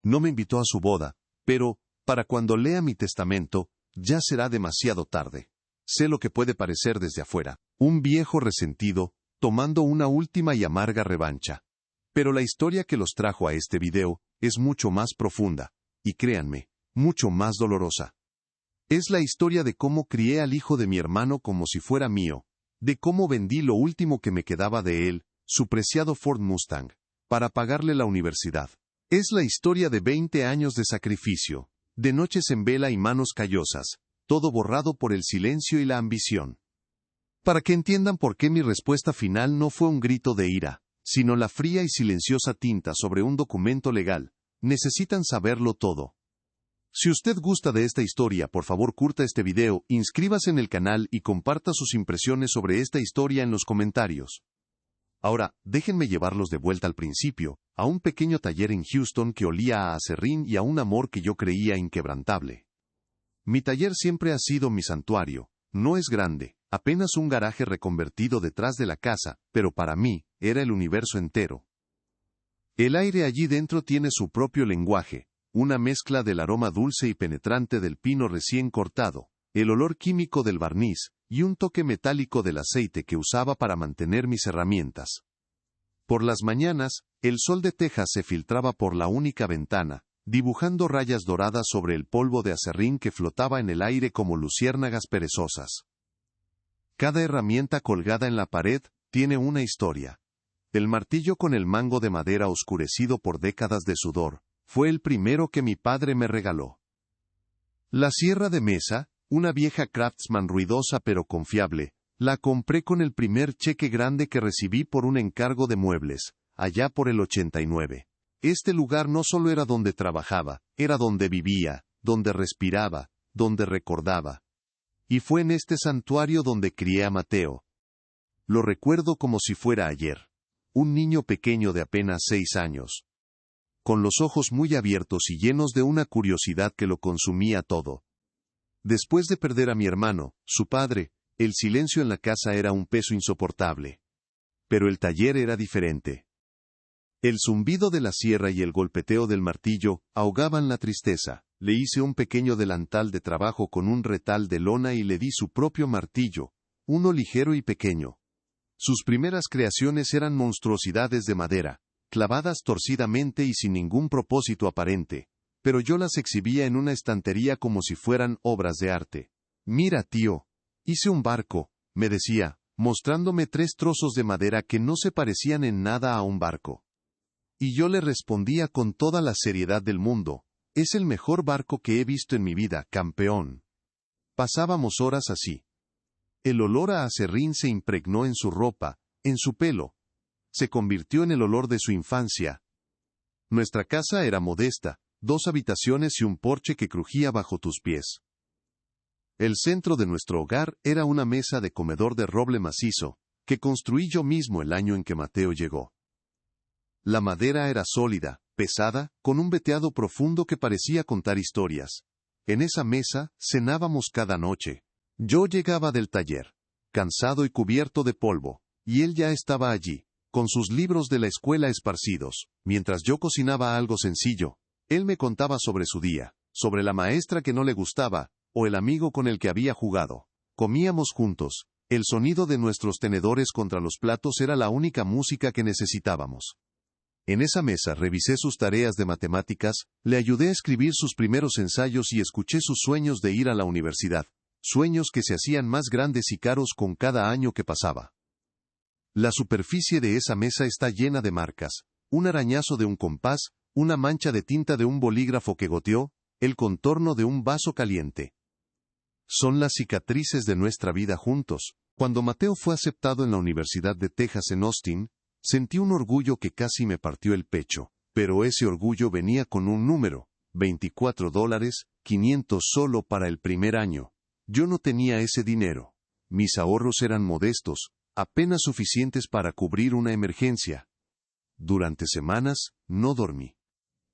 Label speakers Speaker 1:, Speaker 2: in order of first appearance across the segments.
Speaker 1: No me invitó a su boda, pero, para cuando lea mi testamento, ya será demasiado tarde. Sé lo que puede parecer desde afuera, un viejo resentido, tomando una última y amarga revancha. Pero la historia que los trajo a este video es mucho más profunda, y créanme, mucho más dolorosa. Es la historia de cómo crié al hijo de mi hermano como si fuera mío, de cómo vendí lo último que me quedaba de él, su preciado Ford Mustang, para pagarle la universidad. Es la historia de 20 años de sacrificio, de noches en vela y manos callosas, todo borrado por el silencio y la ambición. Para que entiendan por qué mi respuesta final no fue un grito de ira, sino la fría y silenciosa tinta sobre un documento legal, necesitan saberlo todo. Si usted gusta de esta historia, por favor curta este video, inscríbase en el canal y comparta sus impresiones sobre esta historia en los comentarios. Ahora, déjenme llevarlos de vuelta al principio, a un pequeño taller en Houston que olía a aserrín y a un amor que yo creía inquebrantable. Mi taller siempre ha sido mi santuario. No es grande, apenas un garaje reconvertido detrás de la casa, pero para mí, era el universo entero. El aire allí dentro tiene su propio lenguaje, una mezcla del aroma dulce y penetrante del pino recién cortado, el olor químico del barniz, y un toque metálico del aceite que usaba para mantener mis herramientas. Por las mañanas, el sol de Texas se filtraba por la única ventana, dibujando rayas doradas sobre el polvo de aserrín que flotaba en el aire como luciérnagas perezosas. Cada herramienta colgada en la pared tiene una historia. El martillo con el mango de madera oscurecido por décadas de sudor, fue el primero que mi padre me regaló. La sierra de mesa, una vieja Craftsman ruidosa pero confiable, la compré con el primer cheque grande que recibí por un encargo de muebles, allá por el 89. Este lugar no solo era donde trabajaba, era donde vivía, donde respiraba, donde recordaba. Y fue en este santuario donde crié a Mateo. Lo recuerdo como si fuera ayer. Un niño pequeño de apenas 6 años. Con los ojos muy abiertos y llenos de una curiosidad que lo consumía todo. Después de perder a mi hermano, su padre, el silencio en la casa era un peso insoportable. Pero el taller era diferente. El zumbido de la sierra y el golpeteo del martillo ahogaban la tristeza. Le hice un pequeño delantal de trabajo con un retal de lona y le di su propio martillo, uno ligero y pequeño. Sus primeras creaciones eran monstruosidades de madera, clavadas torcidamente y sin ningún propósito aparente, pero yo las exhibía en una estantería como si fueran obras de arte. «Mira, tío, hice un barco», me decía, mostrándome 3 trozos de madera que no se parecían en nada a un barco. Y yo le respondía con toda la seriedad del mundo, «Es el mejor barco que he visto en mi vida, campeón». Pasábamos horas así. El olor a aserrín se impregnó en su ropa, en su pelo. Se convirtió en el olor de su infancia. Nuestra casa era modesta, 2 habitaciones y un porche que crujía bajo tus pies. El centro de nuestro hogar era una mesa de comedor de roble macizo, que construí yo mismo el año en que Mateo llegó. La madera era sólida, pesada, con un veteado profundo que parecía contar historias. En esa mesa, cenábamos cada noche. Yo llegaba del taller, cansado y cubierto de polvo, y él ya estaba allí, con sus libros de la escuela esparcidos. Mientras yo cocinaba algo sencillo, él me contaba sobre su día, sobre la maestra que no le gustaba, o el amigo con el que había jugado. Comíamos juntos. El sonido de nuestros tenedores contra los platos era la única música que necesitábamos. En esa mesa revisé sus tareas de matemáticas, le ayudé a escribir sus primeros ensayos y escuché sus sueños de ir a la universidad, sueños que se hacían más grandes y caros con cada año que pasaba. La superficie de esa mesa está llena de marcas, un arañazo de un compás, una mancha de tinta de un bolígrafo que goteó, el contorno de un vaso caliente. Son las cicatrices de nuestra vida juntos. Cuando Mateo fue aceptado en la Universidad de Texas en Austin, sentí un orgullo que casi me partió el pecho, pero ese orgullo venía con un número, $24,500 solo para el primer año. Yo no tenía ese dinero. Mis ahorros eran modestos, apenas suficientes para cubrir una emergencia. Durante semanas, no dormí.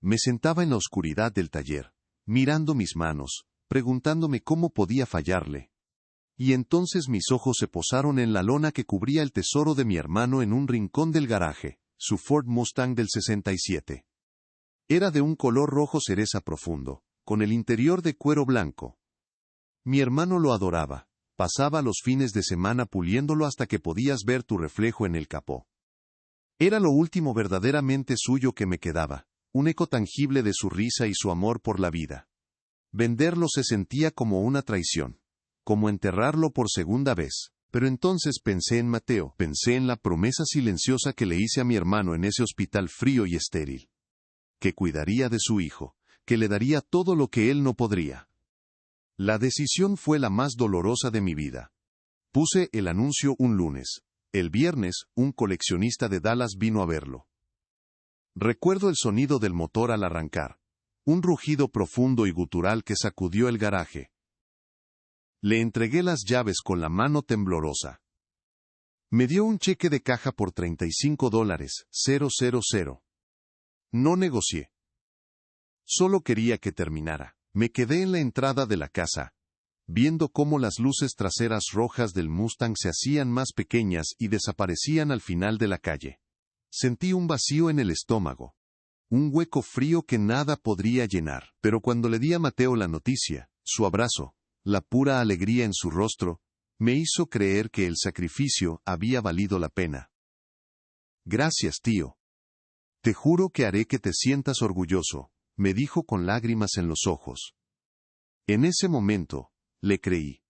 Speaker 1: Me sentaba en la oscuridad del taller, mirando mis manos, preguntándome cómo podía fallarle. Y entonces mis ojos se posaron en la lona que cubría el tesoro de mi hermano en un rincón del garaje, su Ford Mustang del 67. Era de un color rojo cereza profundo, con el interior de cuero blanco. Mi hermano lo adoraba. Pasaba los fines de semana puliéndolo hasta que podías ver tu reflejo en el capó. Era lo último verdaderamente suyo que me quedaba, un eco tangible de su risa y su amor por la vida. Venderlo se sentía como una traición, como enterrarlo por segunda vez. Pero entonces pensé en Mateo, pensé en la promesa silenciosa que le hice a mi hermano en ese hospital frío y estéril. Que cuidaría de su hijo, que le daría todo lo que él no podría. La decisión fue la más dolorosa de mi vida. Puse el anuncio un lunes. El viernes, un coleccionista de Dallas vino a verlo. Recuerdo el sonido del motor al arrancar. Un rugido profundo y gutural que sacudió el garaje. Le entregué las llaves con la mano temblorosa. Me dio un cheque de caja por $35,000. No negocié. Solo quería que terminara. Me quedé en la entrada de la casa, viendo cómo las luces traseras rojas del Mustang se hacían más pequeñas y desaparecían al final de la calle. Sentí un vacío en el estómago. Un hueco frío que nada podría llenar. Pero cuando le di a Mateo la noticia, su abrazo, la pura alegría en su rostro, me hizo creer que el sacrificio había valido la pena. Gracias, tío. Te juro que haré que te sientas orgulloso, me dijo con lágrimas en los ojos. En ese momento, le creí.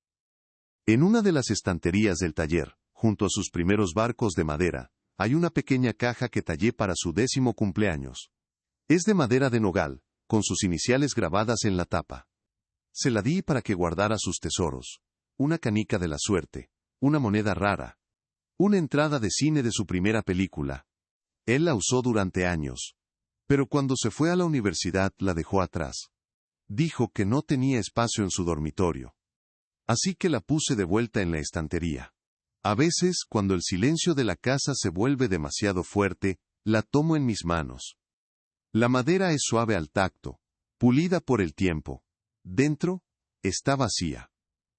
Speaker 1: En una de las estanterías del taller, junto a sus primeros barcos de madera, hay una pequeña caja que tallé para su 10º cumpleaños. Es de madera de nogal, con sus iniciales grabadas en la tapa. Se la di para que guardara sus tesoros. Una canica de la suerte, una moneda rara, una entrada de cine de su primera película. Él la usó durante años. Pero cuando se fue a la universidad la dejó atrás. Dijo que no tenía espacio en su dormitorio. Así que la puse de vuelta en la estantería. A veces, cuando el silencio de la casa se vuelve demasiado fuerte, la tomo en mis manos. La madera es suave al tacto, pulida por el tiempo. Dentro, está vacía.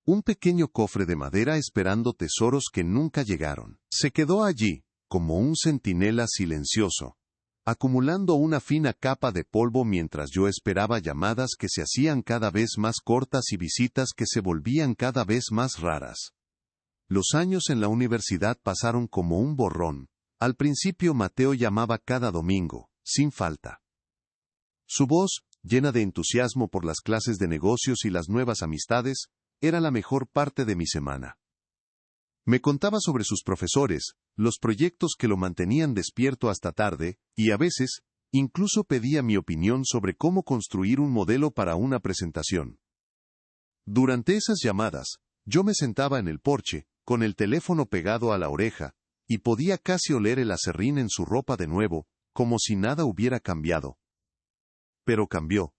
Speaker 1: Un pequeño cofre de madera esperando tesoros que nunca llegaron. Se quedó allí, como un centinela silencioso, acumulando una fina capa de polvo mientras yo esperaba llamadas que se hacían cada vez más cortas y visitas que se volvían cada vez más raras. Los años en la universidad pasaron como un borrón. Al principio Mateo llamaba cada domingo, sin falta. Su voz, llena de entusiasmo por las clases de negocios y las nuevas amistades, era la mejor parte de mi semana. Me contaba sobre sus profesores, los proyectos que lo mantenían despierto hasta tarde, y a veces, incluso pedía mi opinión sobre cómo construir un modelo para una presentación. Durante esas llamadas, yo me sentaba en el porche, con el teléfono pegado a la oreja, y podía casi oler el aserrín en su ropa de nuevo, como si nada hubiera cambiado. Pero cambió.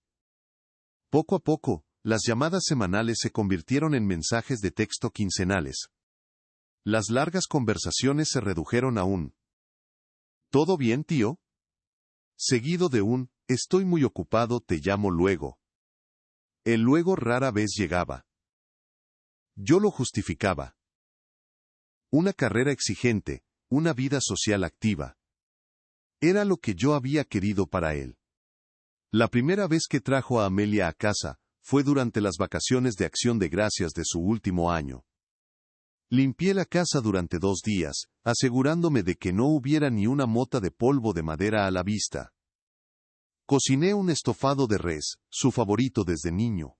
Speaker 1: Poco a poco, las llamadas semanales se convirtieron en mensajes de texto quincenales. Las largas conversaciones se redujeron a un ¿todo bien, tío? Seguido de un estoy muy ocupado, te llamo luego. El luego rara vez llegaba. Yo lo justificaba. Una carrera exigente, una vida social activa. Era lo que yo había querido para él. La primera vez que trajo a Amelia a casa fue durante las vacaciones de Acción de Gracias de su último año. Limpié la casa durante 2 días, asegurándome de que no hubiera ni una mota de polvo de madera a la vista. Cociné un estofado de res, su favorito desde niño.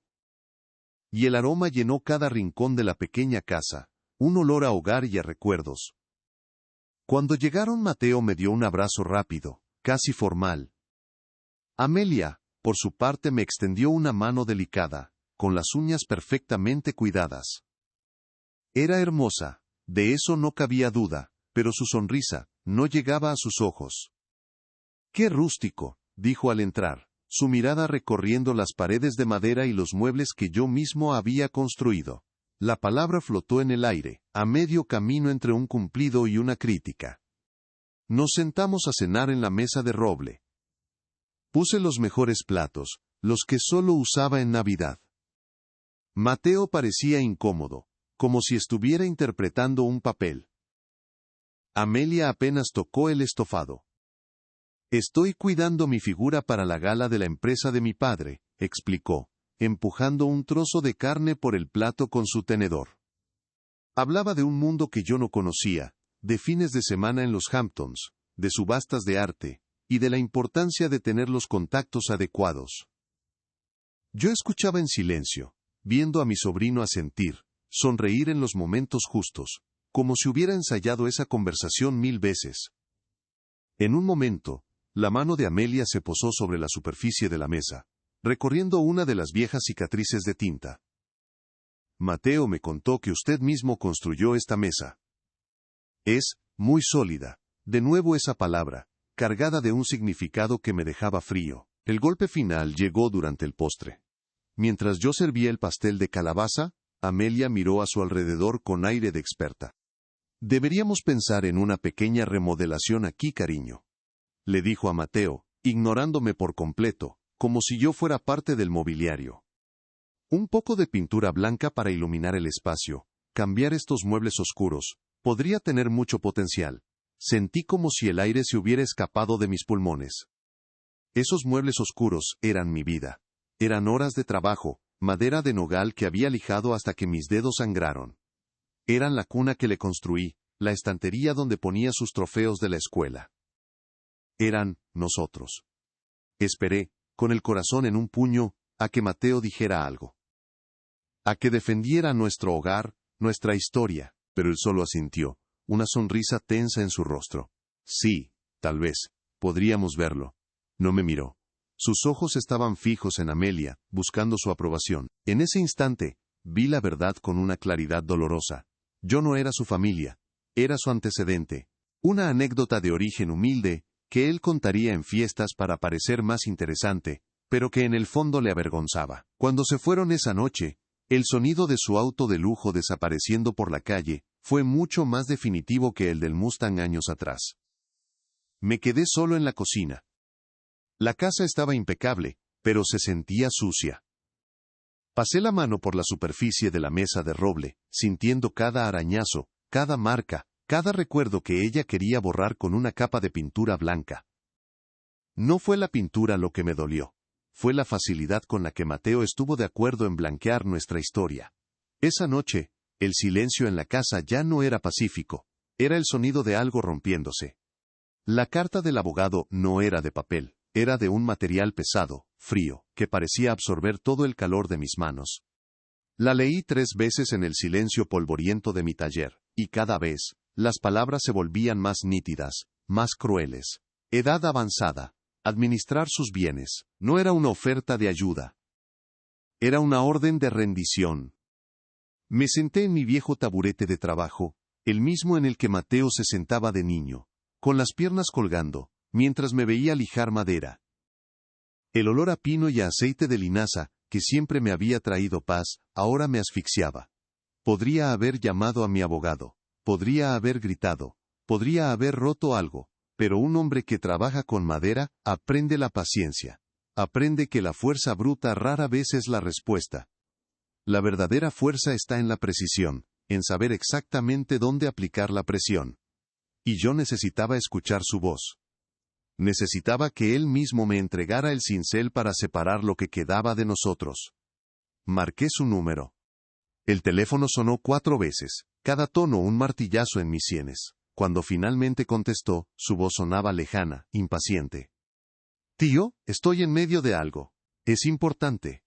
Speaker 1: Y el aroma llenó cada rincón de la pequeña casa, un olor a hogar y a recuerdos. Cuando llegaron, Mateo me dio un abrazo rápido, casi formal. Amelia, por su parte, me extendió una mano delicada, con las uñas perfectamente cuidadas. Era hermosa, de eso no cabía duda, pero su sonrisa no llegaba a sus ojos. ¡Qué rústico!, dijo al entrar, su mirada recorriendo las paredes de madera y los muebles que yo mismo había construido. La palabra flotó en el aire, a medio camino entre un cumplido y una crítica. Nos sentamos a cenar en la mesa de roble. Puse los mejores platos, los que solo usaba en Navidad. Mateo parecía incómodo, como si estuviera interpretando un papel. Amelia apenas tocó el estofado. Estoy cuidando mi figura para la gala de la empresa de mi padre, explicó, empujando un trozo de carne por el plato con su tenedor. Hablaba de un mundo que yo no conocía, de fines de semana en los Hamptons, de subastas de arte, y de la importancia de tener los contactos adecuados. Yo escuchaba en silencio, viendo a mi sobrino asentir, sonreír en los momentos justos, como si hubiera ensayado esa conversación 1000 veces. En un momento, la mano de Amelia se posó sobre la superficie de la mesa, recorriendo una de las viejas cicatrices de tinta. Mateo me contó que usted mismo construyó esta mesa. Es muy sólida, de nuevo esa palabra, cargada de un significado que me dejaba frío. El golpe final llegó durante el postre. Mientras yo servía el pastel de calabaza, Amelia miró a su alrededor con aire de experta. Deberíamos pensar en una pequeña remodelación aquí, cariño, le dijo a Mateo, ignorándome por completo, como si yo fuera parte del mobiliario. Un poco de pintura blanca para iluminar el espacio, cambiar estos muebles oscuros, podría tener mucho potencial. Sentí como si el aire se hubiera escapado de mis pulmones. Esos muebles oscuros eran mi vida. Eran horas de trabajo, madera de nogal que había lijado hasta que mis dedos sangraron. Eran la cuna que le construí, la estantería donde ponía sus trofeos de la escuela. Eran nosotros. Esperé, con el corazón en un puño, a que Mateo dijera algo. A que defendiera nuestro hogar, nuestra historia, pero él solo asintió, una sonrisa tensa en su rostro. Sí, tal vez, podríamos verlo. No me miró. Sus ojos estaban fijos en Amelia, buscando su aprobación. En ese instante, vi la verdad con una claridad dolorosa. Yo no era su familia, era su antecedente. Una anécdota de origen humilde, que él contaría en fiestas para parecer más interesante, pero que en el fondo le avergonzaba. Cuando se fueron esa noche, el sonido de su auto de lujo desapareciendo por la calle fue mucho más definitivo que el del Mustang años atrás. Me quedé solo en la cocina. La casa estaba impecable, pero se sentía sucia. Pasé la mano por la superficie de la mesa de roble, sintiendo cada arañazo, cada marca, cada recuerdo que ella quería borrar con una capa de pintura blanca. No fue la pintura lo que me dolió. Fue la facilidad con la que Mateo estuvo de acuerdo en blanquear nuestra historia. Esa noche, el silencio en la casa ya no era pacífico, era el sonido de algo rompiéndose. La carta del abogado no era de papel, era de un material pesado, frío, que parecía absorber todo el calor de mis manos. La leí 3 veces en el silencio polvoriento de mi taller, y cada vez, las palabras se volvían más nítidas, más crueles. Edad avanzada. Administrar sus bienes, no era una oferta de ayuda. Era una orden de rendición. Me senté en mi viejo taburete de trabajo, el mismo en el que Mateo se sentaba de niño, con las piernas colgando, mientras me veía lijar madera. El olor a pino y a aceite de linaza, que siempre me había traído paz, ahora me asfixiaba. Podría haber llamado a mi abogado, podría haber gritado, podría haber roto algo. Pero un hombre que trabaja con madera, aprende la paciencia. Aprende que la fuerza bruta rara vez es la respuesta. La verdadera fuerza está en la precisión, en saber exactamente dónde aplicar la presión. Y yo necesitaba escuchar su voz. Necesitaba que él mismo me entregara el cincel para separar lo que quedaba de nosotros. Marqué su número. El teléfono sonó 4 veces, cada tono un martillazo en mis sienes. Cuando finalmente contestó, su voz sonaba lejana, impaciente. Tío, estoy en medio de algo. Es importante.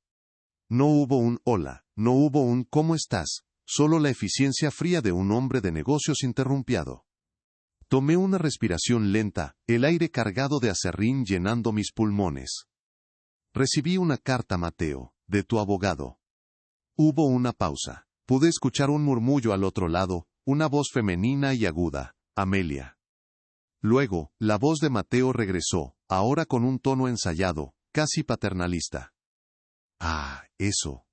Speaker 1: No hubo un hola, no hubo un ¿cómo estás? Solo la eficiencia fría de un hombre de negocios interrumpido. Tomé una respiración lenta, el aire cargado de aserrín llenando mis pulmones. Recibí una carta, Mateo, de tu abogado. Hubo una pausa. Pude escuchar un murmullo al otro lado, una voz femenina y aguda. Amelia. Luego, la voz de Mateo regresó, ahora con un tono ensayado, casi paternalista. Ah, eso.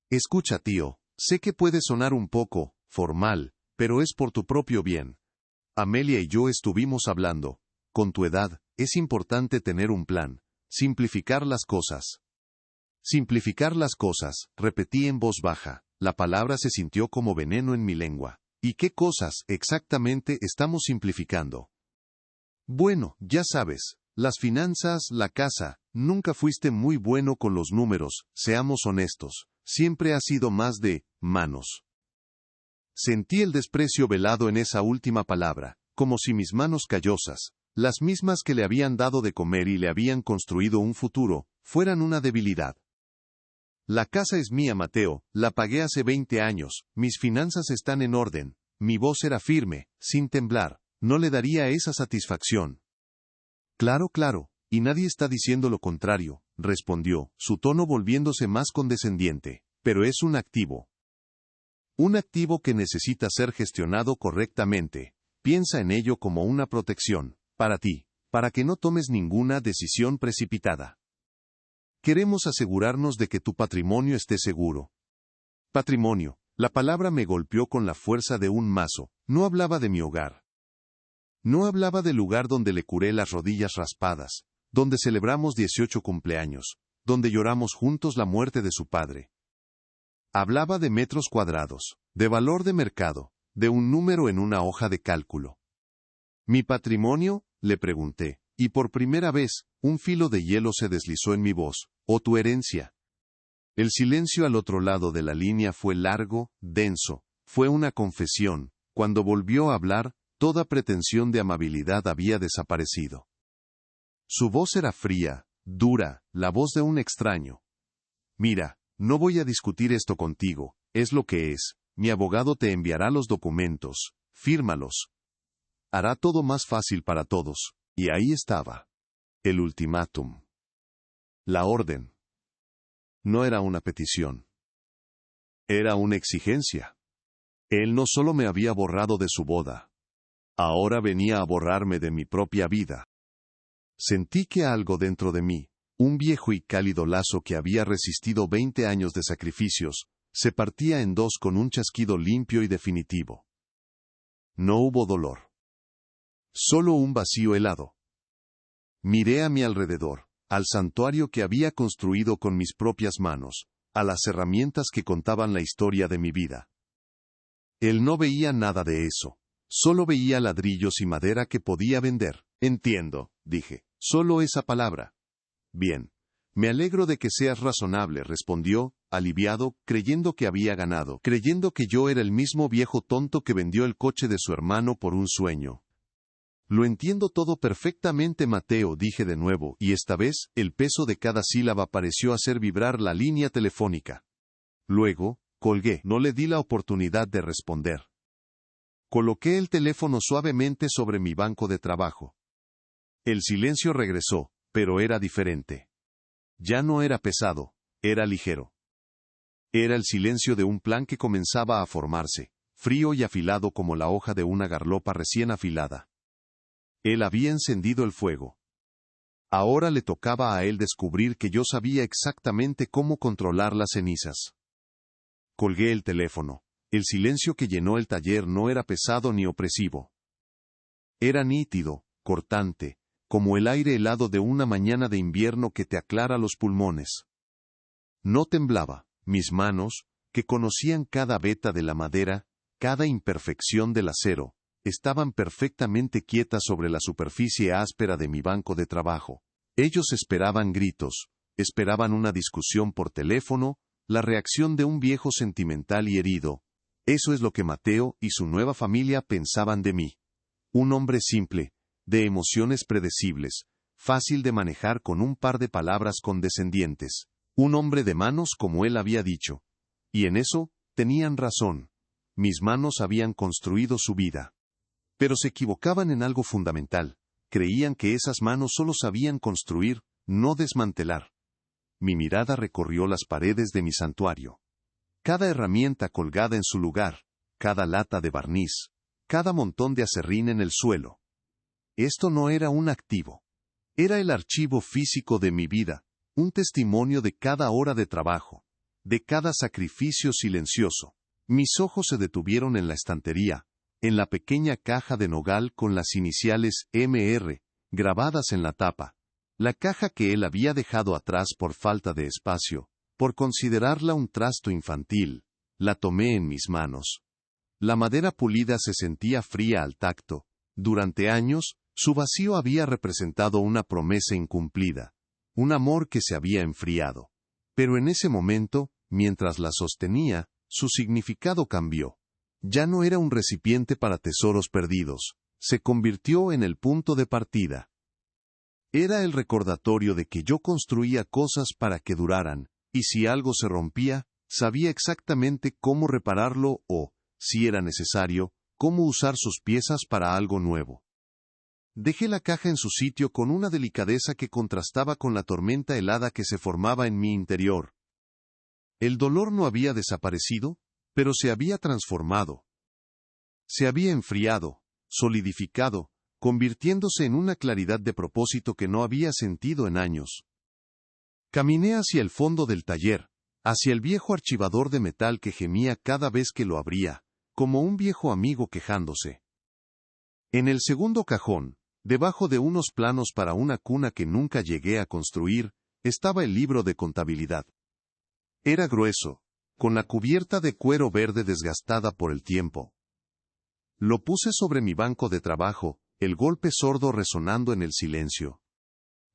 Speaker 1: Escucha, tío, sé que puede sonar un poco formal, pero es por tu propio bien. Amelia y yo estuvimos hablando. Con tu edad, es importante tener un plan, simplificar las cosas. Simplificar las cosas, repetí en voz baja, la palabra se sintió como veneno en mi lengua. ¿Y qué cosas, exactamente, estamos simplificando? Bueno, ya sabes, las finanzas, la casa. Nunca fuiste muy bueno con los números, seamos honestos. Siempre has sido más de manos. Sentí el desprecio velado en esa última palabra, como si mis manos callosas, las mismas que le habían dado de comer y le habían construido un futuro, fueran una debilidad. La casa es mía, Mateo, la pagué hace 20 años, mis finanzas están en orden. Mi voz era firme, sin temblar, no le daría esa satisfacción. Claro, claro, y nadie está diciendo lo contrario, respondió, su tono volviéndose más condescendiente, pero es un activo. Un activo que necesita ser gestionado correctamente. Piensa en ello como una protección, para ti, para que no tomes ninguna decisión precipitada. Queremos asegurarnos de que tu patrimonio esté seguro. Patrimonio, la palabra me golpeó con la fuerza de un mazo, no hablaba de mi hogar. No hablaba del lugar donde le curé las rodillas raspadas, donde celebramos 18 cumpleaños, donde lloramos juntos la muerte de su padre. Hablaba de metros cuadrados, de valor de mercado, de un número en una hoja de cálculo. ¿Mi patrimonio?, le pregunté, y por primera vez, un filo de hielo se deslizó en mi voz, ¿o tu herencia? El silencio al otro lado de la línea fue largo, denso, fue una confesión. Cuando volvió a hablar, toda pretensión de amabilidad había desaparecido. Su voz era fría, dura, la voz de un extraño. Mira, no voy a discutir esto contigo, es lo que es, mi abogado te enviará los documentos, fírmalos. Hará todo más fácil para todos, y ahí estaba. El ultimátum. La orden. No era una petición. Era una exigencia. Él no solo me había borrado de su boda. Ahora venía a borrarme de mi propia vida. Sentí que algo dentro de mí, un viejo y cálido lazo que había resistido 20 años de sacrificios, se partía en dos con un chasquido limpio y definitivo. No hubo dolor. Solo un vacío helado. Miré a mi alrededor, al santuario que había construido con mis propias manos, a las herramientas que contaban la historia de mi vida. Él no veía nada de eso. Solo veía ladrillos y madera que podía vender. Entiendo, dije, solo esa palabra. Bien. Me alegro de que seas razonable, respondió, aliviado, creyendo que había ganado, creyendo que yo era el mismo viejo tonto que vendió el coche de su hermano por un sueño. Lo entiendo todo perfectamente, Mateo, dije de nuevo, y esta vez, el peso de cada sílaba pareció hacer vibrar la línea telefónica. Luego, colgué, no le di la oportunidad de responder. Coloqué el teléfono suavemente sobre mi banco de trabajo. El silencio regresó, pero era diferente. Ya no era pesado, era ligero. Era el silencio de un plan que comenzaba a formarse, frío y afilado como la hoja de una garlopa recién afilada. Él había encendido el fuego. Ahora le tocaba a él descubrir que yo sabía exactamente cómo controlar las cenizas. Colgué el teléfono. El silencio que llenó el taller no era pesado ni opresivo. Era nítido, cortante, como el aire helado de una mañana de invierno que te aclara los pulmones. No temblaba. Mis manos, que conocían cada veta de la madera, cada imperfección del acero, estaban perfectamente quietas sobre la superficie áspera de mi banco de trabajo. Ellos esperaban gritos, esperaban una discusión por teléfono, la reacción de un viejo sentimental y herido. Eso es lo que Mateo y su nueva familia pensaban de mí. Un hombre simple, de emociones predecibles, fácil de manejar con un par de palabras condescendientes. Un hombre de manos como él había dicho. Y en eso, tenían razón. Mis manos habían construido su vida. Pero se equivocaban en algo fundamental. Creían que esas manos solo sabían construir, no desmantelar. Mi mirada recorrió las paredes de mi santuario. Cada herramienta colgada en su lugar, cada lata de barniz, cada montón de acerrín en el suelo. Esto no era un activo. Era el archivo físico de mi vida, un testimonio de cada hora de trabajo, de cada sacrificio silencioso. Mis ojos se detuvieron en la estantería, en la pequeña caja de nogal con las iniciales MR, grabadas en la tapa. La caja que él había dejado atrás por falta de espacio, por considerarla un trasto infantil, la tomé en mis manos. La madera pulida se sentía fría al tacto. Durante años, Su vacío había representado una promesa incumplida, un amor que se había enfriado. Pero en ese momento, mientras la sostenía, su significado cambió. Ya no era un recipiente para tesoros perdidos, se convirtió en el punto de partida. Era el recordatorio de que yo construía cosas para que duraran, y si algo se rompía, sabía exactamente cómo repararlo o, si era necesario, cómo usar sus piezas para algo nuevo. Dejé la caja en su sitio con una delicadeza que contrastaba con la tormenta helada que se formaba en mi interior. El dolor no había desaparecido, pero se había transformado. Se había enfriado, solidificado, convirtiéndose en una claridad de propósito que no había sentido en años. Caminé hacia el fondo del taller, hacia el viejo archivador de metal que gemía cada vez que lo abría, como un viejo amigo quejándose. En el segundo cajón, debajo de unos planos para una cuna que nunca llegué a construir, estaba el libro de contabilidad. Era grueso, con la cubierta de cuero verde desgastada por el tiempo. Lo puse sobre mi banco de trabajo, el golpe sordo resonando en el silencio.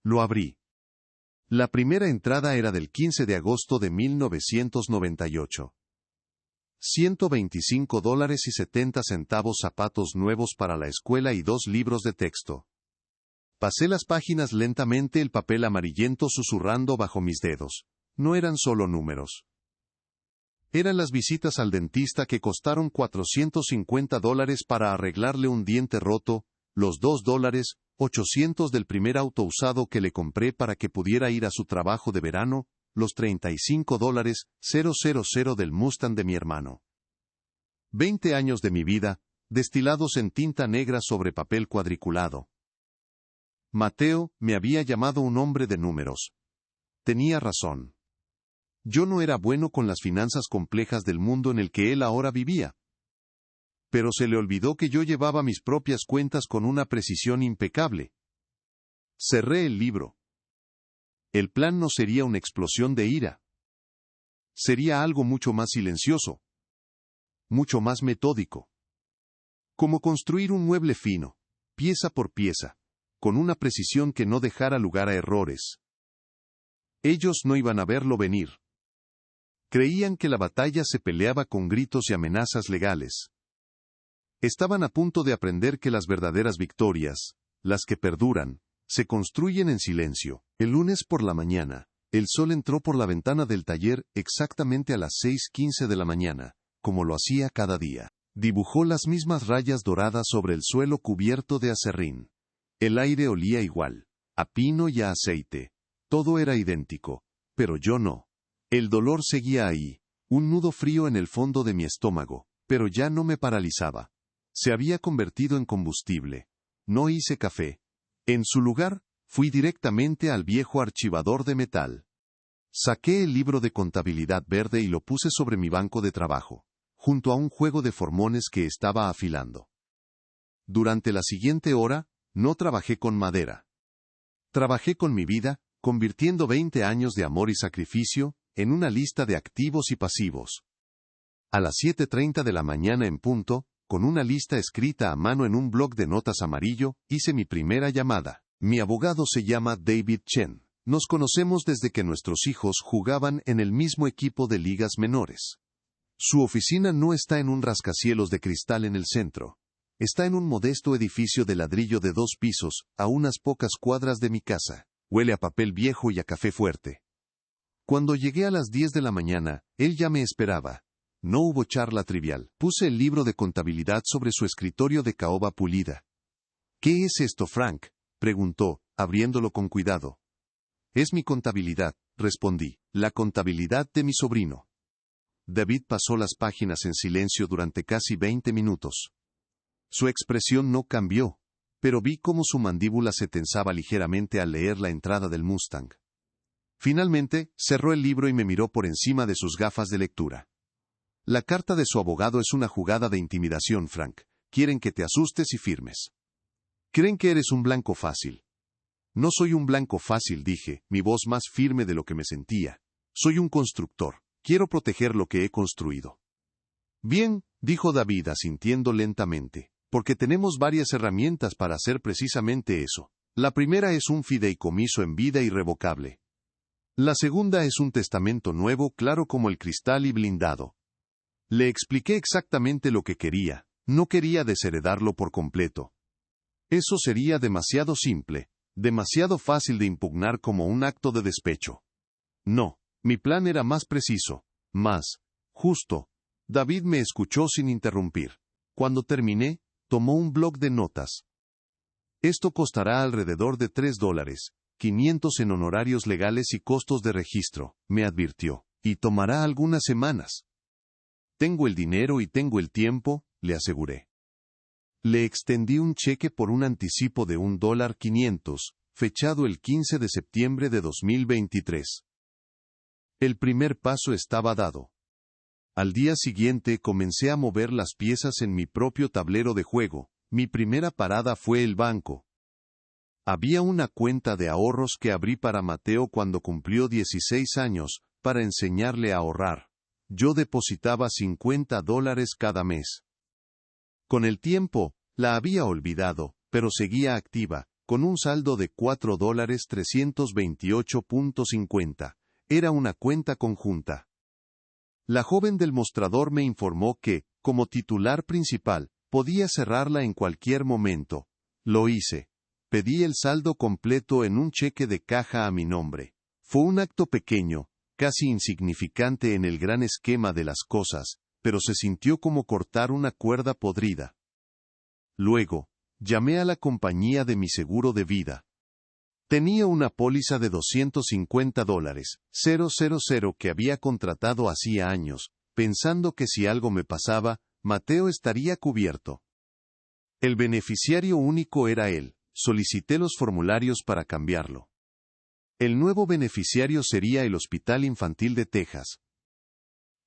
Speaker 1: Lo abrí. La primera entrada era del 15 de agosto de 1998. $125.70 zapatos nuevos para la escuela y 2 libros de texto. Pasé las páginas lentamente, el papel amarillento susurrando bajo mis dedos. No eran solo números. Eran las visitas al dentista que costaron $450 para arreglarle un diente roto, los $2.800 del primer auto usado que le compré para que pudiera ir a su trabajo de verano, los $35.000 del Mustang de mi hermano. 20 años de mi vida, destilados en tinta negra sobre papel cuadriculado. Mateo me había llamado un hombre de números. Tenía razón. Yo no era bueno con las finanzas complejas del mundo en el que él ahora vivía. Pero se le olvidó que yo llevaba mis propias cuentas con una precisión impecable. Cerré el libro. El plan no sería una explosión de ira. Sería algo mucho más silencioso. Mucho más metódico. Como construir un mueble fino, pieza por pieza, con una precisión que no dejara lugar a errores. Ellos no iban a verlo venir. Creían que la batalla se peleaba con gritos y amenazas legales. Estaban a punto de aprender que las verdaderas victorias, las que perduran, se construyen en silencio. El lunes por la mañana, el sol entró por la ventana del taller exactamente a las 6:15 de la mañana, como lo hacía cada día. Dibujó las mismas rayas doradas sobre el suelo cubierto de aserrín. El aire olía igual, a pino y a aceite. Todo era idéntico, pero yo no. El dolor seguía ahí, un nudo frío en el fondo de mi estómago, pero ya no me paralizaba. Se había convertido en combustible. No hice café. En su lugar, fui directamente al viejo archivador de metal. Saqué el libro de contabilidad verde y lo puse sobre mi banco de trabajo, junto a un juego de formones que estaba afilando. Durante la siguiente hora, no trabajé con madera. Trabajé con mi vida, convirtiendo 20 años de amor y sacrificio en una lista de activos y pasivos. A las 7:30 de la mañana en punto, con una lista escrita a mano en un bloc de notas amarillo, hice mi primera llamada. Mi abogado se llama David Chen. Nos conocemos desde que nuestros hijos jugaban en el mismo equipo de ligas menores. Su oficina no está en un rascacielos de cristal en el centro. Está en un modesto edificio de ladrillo de 2 pisos, a unas pocas cuadras de mi casa. Huele a papel viejo y a café fuerte. Cuando llegué a las 10 de la mañana, él ya me esperaba. No hubo charla trivial. Puse el libro de contabilidad sobre su escritorio de caoba pulida. ¿Qué es esto, Frank?, preguntó, abriéndolo con cuidado. Es mi contabilidad, respondí, la contabilidad de mi sobrino. David pasó las páginas en silencio durante casi 20 minutos. Su expresión no cambió, pero vi cómo su mandíbula se tensaba ligeramente al leer la entrada del Mustang. Finalmente, cerró el libro y me miró por encima de sus gafas de lectura. La carta de su abogado es una jugada de intimidación, Frank. Quieren que te asustes y firmes. Creen que eres un blanco fácil. No soy un blanco fácil, dije, mi voz más firme de lo que me sentía. Soy un constructor. Quiero proteger lo que he construido. Bien, dijo David asintiendo lentamente. porque tenemos varias herramientas para hacer precisamente eso. La primera es un fideicomiso en vida irrevocable. La segunda es un testamento nuevo, claro como el cristal y blindado. Le expliqué exactamente lo que quería. No quería desheredarlo por completo. Eso sería demasiado simple, demasiado fácil de impugnar como un acto de despecho. No, mi plan era más preciso, más justo. David me escuchó sin interrumpir. Cuando terminé, tomó un bloc de notas. Esto costará alrededor de $3, 500 en honorarios legales y costos de registro, me advirtió, y tomará algunas semanas. Tengo el dinero y tengo el tiempo, le aseguré. Le extendí un cheque por un anticipo de $1.500, fechado el 15 de septiembre de 2023. El primer paso estaba dado. Al día siguiente comencé a mover las piezas en mi propio tablero de juego. Mi primera parada fue el banco. Había una cuenta de ahorros que abrí para Mateo cuando cumplió 16 años, para enseñarle a ahorrar. Yo depositaba $50 cada mes. Con el tiempo, la había olvidado, pero seguía activa, con un saldo de $4.328.50. Era una cuenta conjunta. La joven del mostrador me informó que, como titular principal, podía cerrarla en cualquier momento. Lo hice. Pedí el saldo completo en un cheque de caja a mi nombre. Fue un acto pequeño, casi insignificante en el gran esquema de las cosas, pero se sintió como cortar una cuerda podrida. Luego, llamé a la compañía de mi seguro de vida. Tenía una póliza de $250,000 que había contratado hacía años, pensando que si algo me pasaba, Mateo estaría cubierto. El beneficiario único era él. Solicité los formularios para cambiarlo. El nuevo beneficiario sería el Hospital Infantil de Texas.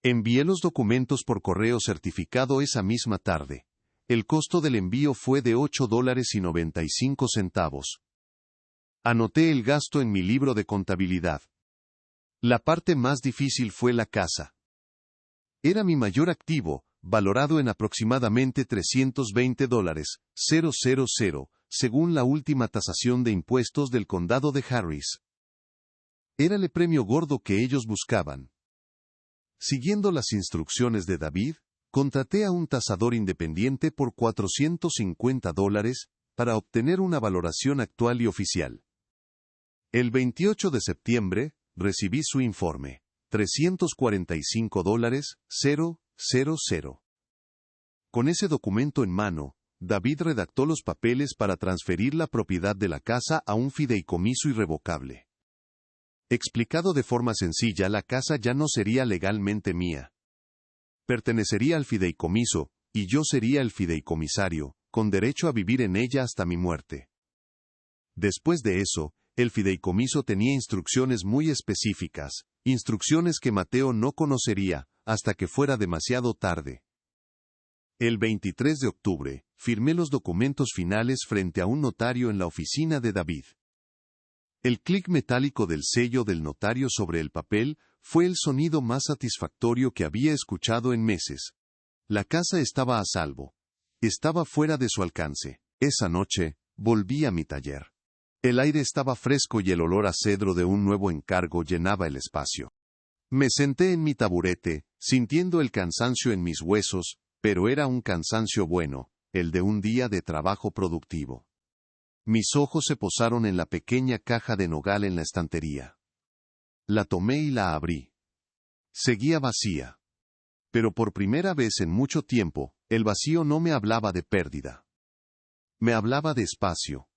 Speaker 1: Envié los documentos por correo certificado esa misma tarde. El costo del envío fue de $8.95. Anoté el gasto en mi libro de contabilidad. La parte más difícil fue la casa. Era mi mayor activo, valorado en aproximadamente $320,000, según la última tasación de impuestos del condado de Harris. Era el premio gordo que ellos buscaban. Siguiendo las instrucciones de David, contraté a un tasador independiente por $450 para obtener una valoración actual y oficial. El 28 de septiembre, recibí su informe. $345,000. Con ese documento en mano, David redactó los papeles para transferir la propiedad de la casa a un fideicomiso irrevocable. Explicado de forma sencilla, la casa ya no sería legalmente mía. Pertenecería al fideicomiso, y yo sería el fideicomisario, con derecho a vivir en ella hasta mi muerte. Después de eso, el fideicomiso tenía instrucciones muy específicas, instrucciones que Mateo no conocería, hasta que fuera demasiado tarde. El 23 de octubre, firmé los documentos finales frente a un notario en la oficina de David. El clic metálico del sello del notario sobre el papel fue el sonido más satisfactorio que había escuchado en meses. La casa estaba a salvo. Estaba fuera de su alcance. Esa noche, volví a mi taller. El aire estaba fresco y el olor a cedro de un nuevo encargo llenaba el espacio. Me senté en mi taburete, sintiendo el cansancio en mis huesos, pero era un cansancio bueno, el de un día de trabajo productivo. Mis ojos se posaron en la pequeña caja de nogal en la estantería. La tomé y la abrí. Seguía vacía. Pero por primera vez en mucho tiempo, el vacío no me hablaba de pérdida. Me hablaba de espacio.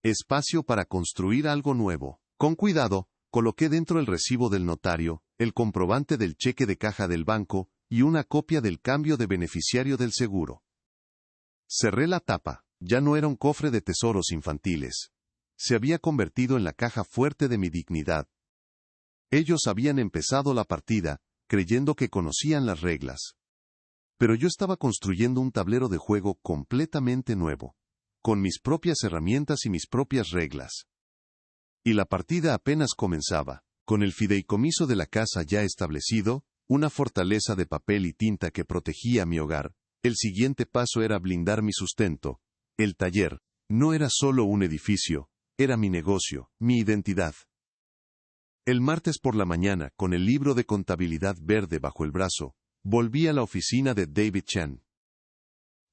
Speaker 1: Espacio para construir algo nuevo. Con cuidado, coloqué dentro el recibo del notario, el comprobante del cheque de caja del banco, y una copia del cambio de beneficiario del seguro. Cerré la tapa. Ya no era un cofre de tesoros infantiles. Se había convertido en la caja fuerte de mi dignidad. Ellos habían empezado la partida, creyendo que conocían las reglas. Pero yo estaba construyendo un tablero de juego completamente nuevo, con mis propias herramientas y mis propias reglas. Y la partida apenas comenzaba, con el fideicomiso de la casa ya establecido, una fortaleza de papel y tinta que protegía mi hogar, El siguiente paso era blindar mi sustento. El taller no era solo un edificio, era mi negocio, mi identidad. El martes por la mañana, con el libro de contabilidad verde bajo el brazo, volví a la oficina de David Chen.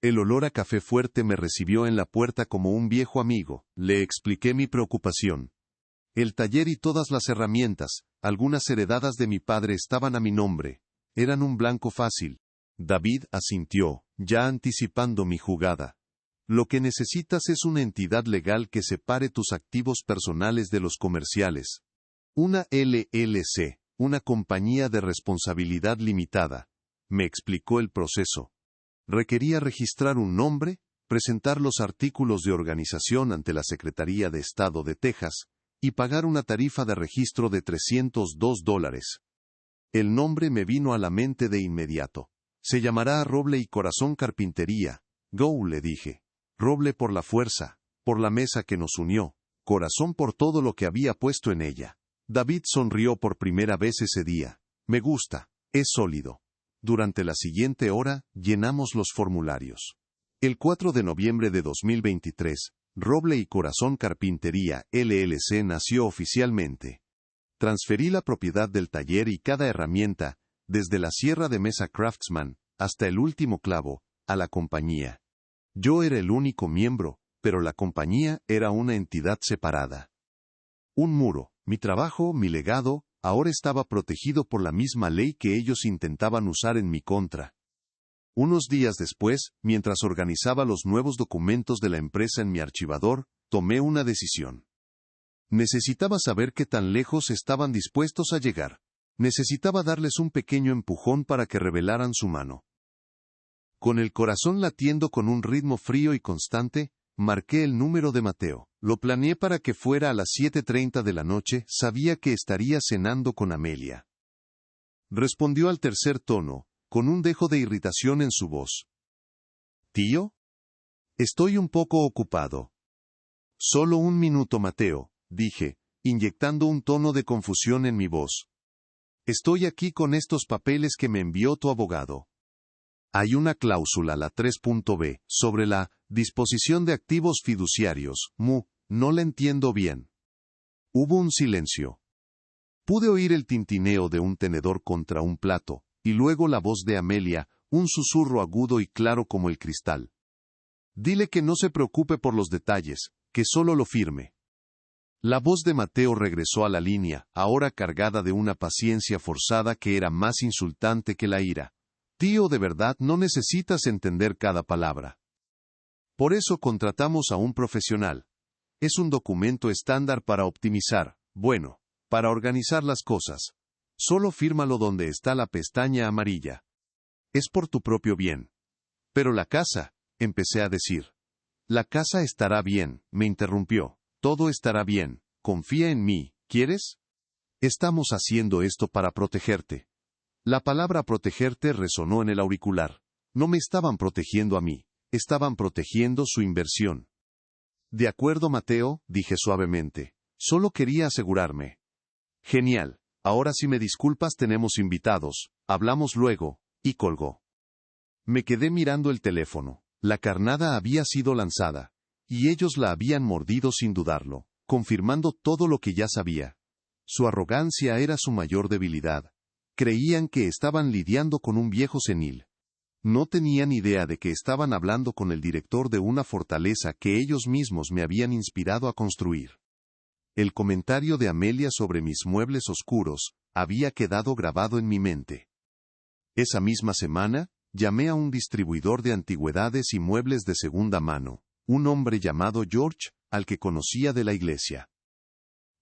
Speaker 1: El olor a café fuerte me recibió en la puerta como un viejo amigo. Le expliqué mi preocupación. El taller y todas las herramientas, algunas heredadas de mi padre, estaban a mi nombre. Eran un blanco fácil. David asintió, ya anticipando mi jugada. Lo que necesitas es una entidad legal que separe tus activos personales de los comerciales. Una LLC, una compañía de responsabilidad limitada. Me explicó el proceso. Requería registrar un nombre, presentar los artículos de organización ante la Secretaría de Estado de Texas, y pagar una tarifa de registro de $302. El nombre me vino a la mente de inmediato. Se llamará Roble y Corazón Carpintería. Go, le dije. Roble por la fuerza, por la mesa que nos unió, corazón por todo lo que había puesto en ella. David sonrió por primera vez ese día. Me gusta, es sólido. Durante la siguiente hora, llenamos los formularios. El 4 de noviembre de 2023, Roble y Corazón Carpintería LLC nació oficialmente. Transferí la propiedad del taller y cada herramienta, desde la sierra de mesa Craftsman hasta el último clavo, a la compañía. Yo era el único miembro, pero la compañía era una entidad separada. Un muro, mi trabajo, mi legado, ahora estaba protegido por la misma ley que ellos intentaban usar en mi contra. Unos días después, mientras organizaba los nuevos documentos de la empresa en mi archivador, tomé una decisión. Necesitaba saber qué tan lejos estaban dispuestos a llegar. Necesitaba darles un pequeño empujón para que revelaran su mano. Con el corazón latiendo con un ritmo frío y constante, marqué el número de Mateo. Lo planeé para que fuera a las 7:30 de la noche, sabía que estaría cenando con Amelia. Respondió al tercer tono, con un dejo de irritación en su voz. ¿Tío? Estoy un poco ocupado. Solo un minuto, Mateo, dije, inyectando un tono de confusión en mi voz. Estoy aquí con estos papeles que me envió tu abogado. Hay una cláusula, la 3.b, sobre la disposición de activos fiduciarios. No la entiendo bien. Hubo un silencio. Pude oír el tintineo de un tenedor contra un plato, y luego la voz de Amelia, un susurro agudo y claro como el cristal. Dile que no se preocupe por los detalles, que solo lo firme. La voz de Mateo regresó a la línea, ahora cargada de una paciencia forzada que era más insultante que la ira. Tío, de verdad no necesitas entender cada palabra. Por eso contratamos a un profesional. Es un documento estándar para optimizar, para organizar las cosas. Solo fírmalo donde está la pestaña amarilla. Es por tu propio bien. Pero la casa, empecé a decir. La casa estará bien, me interrumpió. Todo estará bien. Confía en mí, ¿quieres? Estamos haciendo esto para protegerte. La palabra protegerte resonó en el auricular. No me estaban protegiendo a mí, estaban protegiendo su inversión. De acuerdo, Mateo, dije suavemente. Solo quería asegurarme. Genial. Ahora si me disculpas tenemos invitados. Hablamos luego. Y colgó. Me quedé mirando el teléfono. La carnada había sido lanzada. Y ellos la habían mordido sin dudarlo, confirmando todo lo que ya sabía. Su arrogancia era su mayor debilidad. Creían que estaban lidiando con un viejo senil. No tenían idea de que estaban hablando con el director de una fortaleza que ellos mismos me habían inspirado a construir. El comentario de Amelia sobre mis muebles oscuros había quedado grabado en mi mente. Esa misma semana, llamé a un distribuidor de antigüedades y muebles de segunda mano, un hombre llamado George, al que conocía de la iglesia.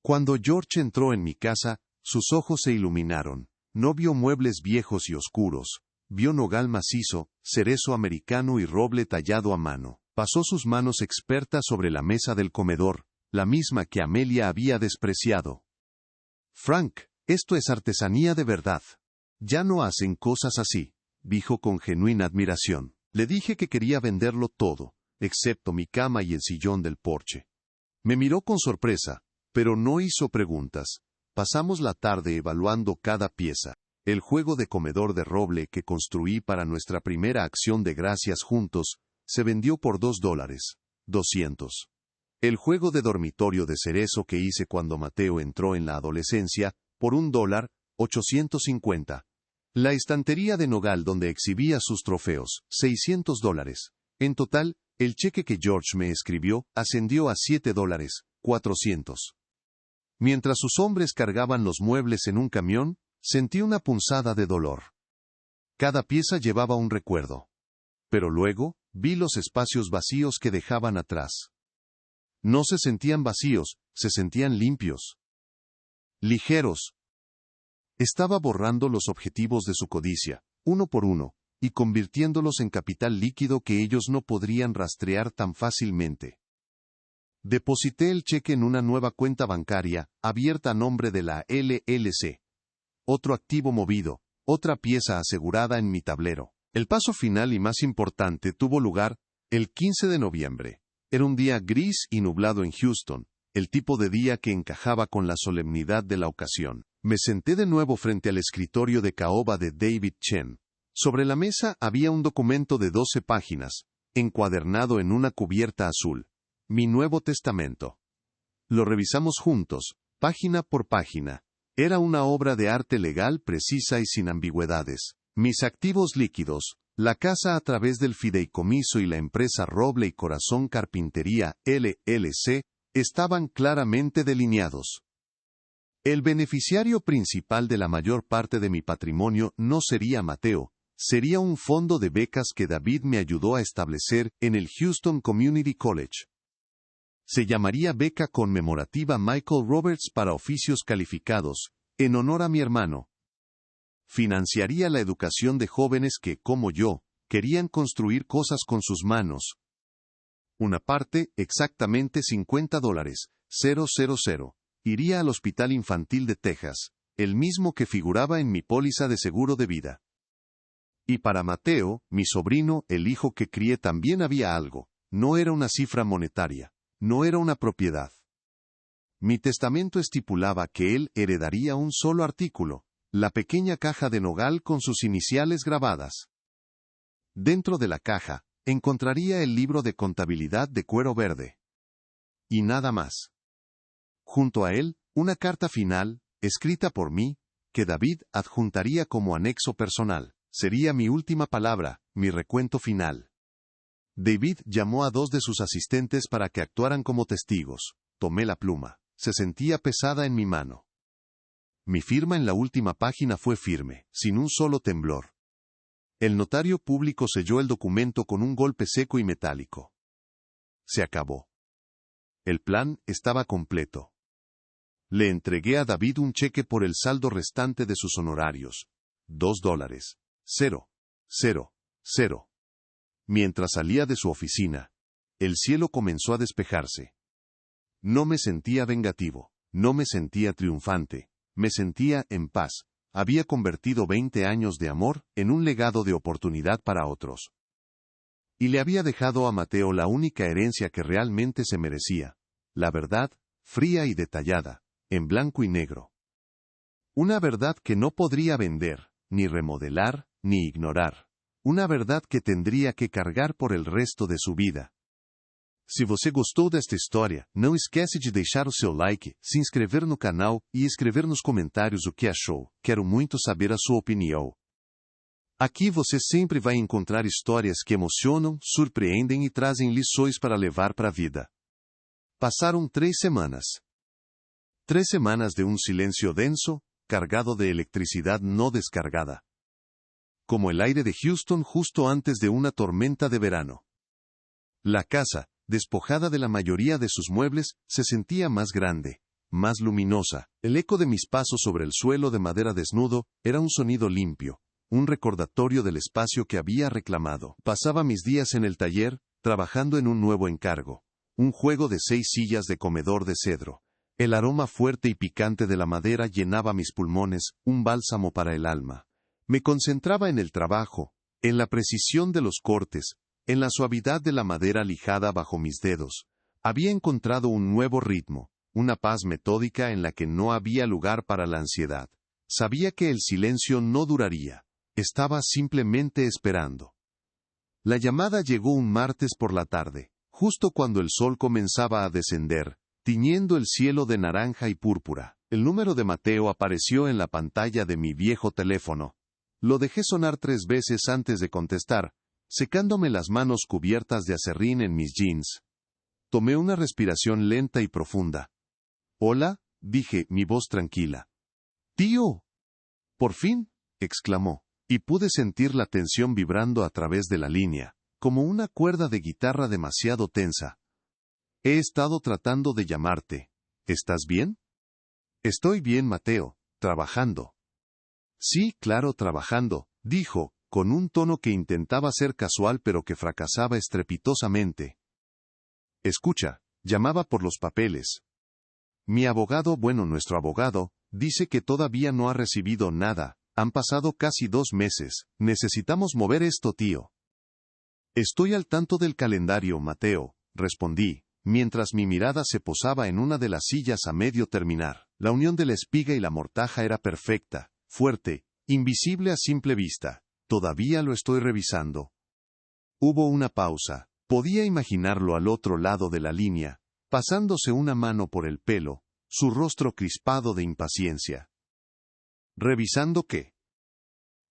Speaker 1: Cuando George entró en mi casa, sus ojos se iluminaron. No vio muebles viejos y oscuros, vio nogal macizo, cerezo americano y roble tallado a mano. Pasó sus manos expertas sobre la mesa del comedor, la misma que Amelia había despreciado. Frank, esto es artesanía de verdad. Ya no hacen cosas así, dijo con genuina admiración. Le dije que quería venderlo todo, excepto mi cama y el sillón del porche. Me miró con sorpresa, pero no hizo preguntas. Pasamos la tarde evaluando cada pieza. El juego de comedor de roble que construí para nuestra primera acción de gracias juntos se vendió por $2. 200. El juego de dormitorio de cerezo que hice cuando Mateo entró en la adolescencia, por $1, 850. La estantería de nogal donde exhibía sus trofeos, $600. En total, el cheque que George me escribió ascendió a $7, 400. Mientras sus hombres cargaban los muebles en un camión, sentí una punzada de dolor. Cada pieza llevaba un recuerdo. Pero luego, vi los espacios vacíos que dejaban atrás. No se sentían vacíos, se sentían limpios. Ligeros. Estaba borrando los objetivos de su codicia, uno por uno, y convirtiéndolos en capital líquido que ellos no podrían rastrear tan fácilmente. Deposité el cheque en una nueva cuenta bancaria, abierta a nombre de la LLC. Otro activo movido, otra pieza asegurada en mi tablero. El paso final y más importante tuvo lugar el 15 de noviembre. Era un día gris y nublado en Houston, el tipo de día que encajaba con la solemnidad de la ocasión. Me senté de nuevo frente al escritorio de caoba de David Chen. Sobre la mesa había un documento de 12 páginas, encuadernado en una cubierta azul. Mi Nuevo Testamento. Lo revisamos juntos, página por página. Era una obra de arte legal precisa y sin ambigüedades. Mis activos líquidos, la casa a través del fideicomiso y la empresa Roble y Corazón Carpintería, LLC, estaban claramente delineados. El beneficiario principal de la mayor parte de mi patrimonio no sería Mateo, sería un fondo de becas que David me ayudó a establecer en el Houston Community College. Se llamaría Beca Conmemorativa Michael Roberts para Oficios Calificados, en honor a mi hermano. Financiaría la educación de jóvenes que, como yo, querían construir cosas con sus manos. Una parte, exactamente $50, 000, iría al Hospital Infantil de Texas, el mismo que figuraba en mi póliza de seguro de vida. Y para Mateo, mi sobrino, el hijo que crié, también había algo. No era una cifra monetaria. No era una propiedad. Mi testamento estipulaba que él heredaría un solo artículo, la pequeña caja de nogal con sus iniciales grabadas. Dentro de la caja, encontraría el libro de contabilidad de cuero verde. Y nada más. Junto a él, una carta final, escrita por mí, que David adjuntaría como anexo personal. Sería mi última palabra, mi recuento final. David llamó a 2 de sus asistentes para que actuaran como testigos. Tomé la pluma. Se sentía pesada en mi mano. Mi firma en la última página fue firme, sin un solo temblor. El notario público selló el documento con un golpe seco y metálico. Se acabó. El plan estaba completo. Le entregué a David un cheque por el saldo restante de sus honorarios. $2. 0. Mientras salía de su oficina, el cielo comenzó a despejarse. No me sentía vengativo, no me sentía triunfante, me sentía en paz. Había convertido 20 años de amor en un legado de oportunidad para otros. Y le había dejado a Mateo la única herencia que realmente se merecía, la verdad, fría y detallada, en blanco y negro. Una verdad que no podría vender, ni remodelar, ni ignorar. Una verdad que tendría que cargar por el resto de su vida. Se você gostou desta história, não esquece de deixar o seu like, se inscrever no canal e escrever nos comentários o que achou. Quero muito saber a sua opinião. Aqui você sempre vai encontrar histórias que emocionam, surpreendem e trazem lições para levar para a vida. Passaram 3 semanas. 3 semanas de un silencio denso, cargado de electricidad no descargada. Como el aire de Houston justo antes de una tormenta de verano. La casa, despojada de la mayoría de sus muebles, se sentía más grande, más luminosa. El eco de mis pasos sobre el suelo de madera desnudo era un sonido limpio, un recordatorio del espacio que había reclamado. Pasaba mis días en el taller, trabajando en un nuevo encargo, un juego de 6 sillas de comedor de cedro. El aroma fuerte y picante de la madera llenaba mis pulmones, un bálsamo para el alma. Me concentraba en el trabajo, en la precisión de los cortes, en la suavidad de la madera lijada bajo mis dedos. Había encontrado un nuevo ritmo, una paz metódica en la que no había lugar para la ansiedad. Sabía que el silencio no duraría. Estaba simplemente esperando. La llamada llegó un martes por la tarde, justo cuando el sol comenzaba a descender, tiñendo el cielo de naranja y púrpura. El número de Mateo apareció en la pantalla de mi viejo teléfono. Lo dejé sonar 3 veces antes de contestar, secándome las manos cubiertas de aserrín en mis jeans. Tomé una respiración lenta y profunda. «Hola», dije, mi voz tranquila. «¡Tío!». «Por fin», exclamó, y pude sentir la tensión vibrando a través de la línea, como una cuerda de guitarra demasiado tensa. «He estado tratando de llamarte. ¿Estás bien?». «Estoy bien, Mateo, trabajando». «Sí, claro, trabajando», dijo, con un tono que intentaba ser casual pero que fracasaba estrepitosamente. «Escucha, llamaba por los papeles. Mi abogado, nuestro abogado, dice que todavía no ha recibido nada. Han pasado casi 2 meses. Necesitamos mover esto, tío». «Estoy al tanto del calendario, Mateo», respondí, mientras mi mirada se posaba en una de las sillas a medio terminar. La unión de la espiga y la mortaja era perfecta, fuerte, invisible a simple vista. «Todavía lo estoy revisando». Hubo una pausa. Podía imaginarlo al otro lado de la línea, pasándose una mano por el pelo, su rostro crispado de impaciencia. «¿Revisando qué?».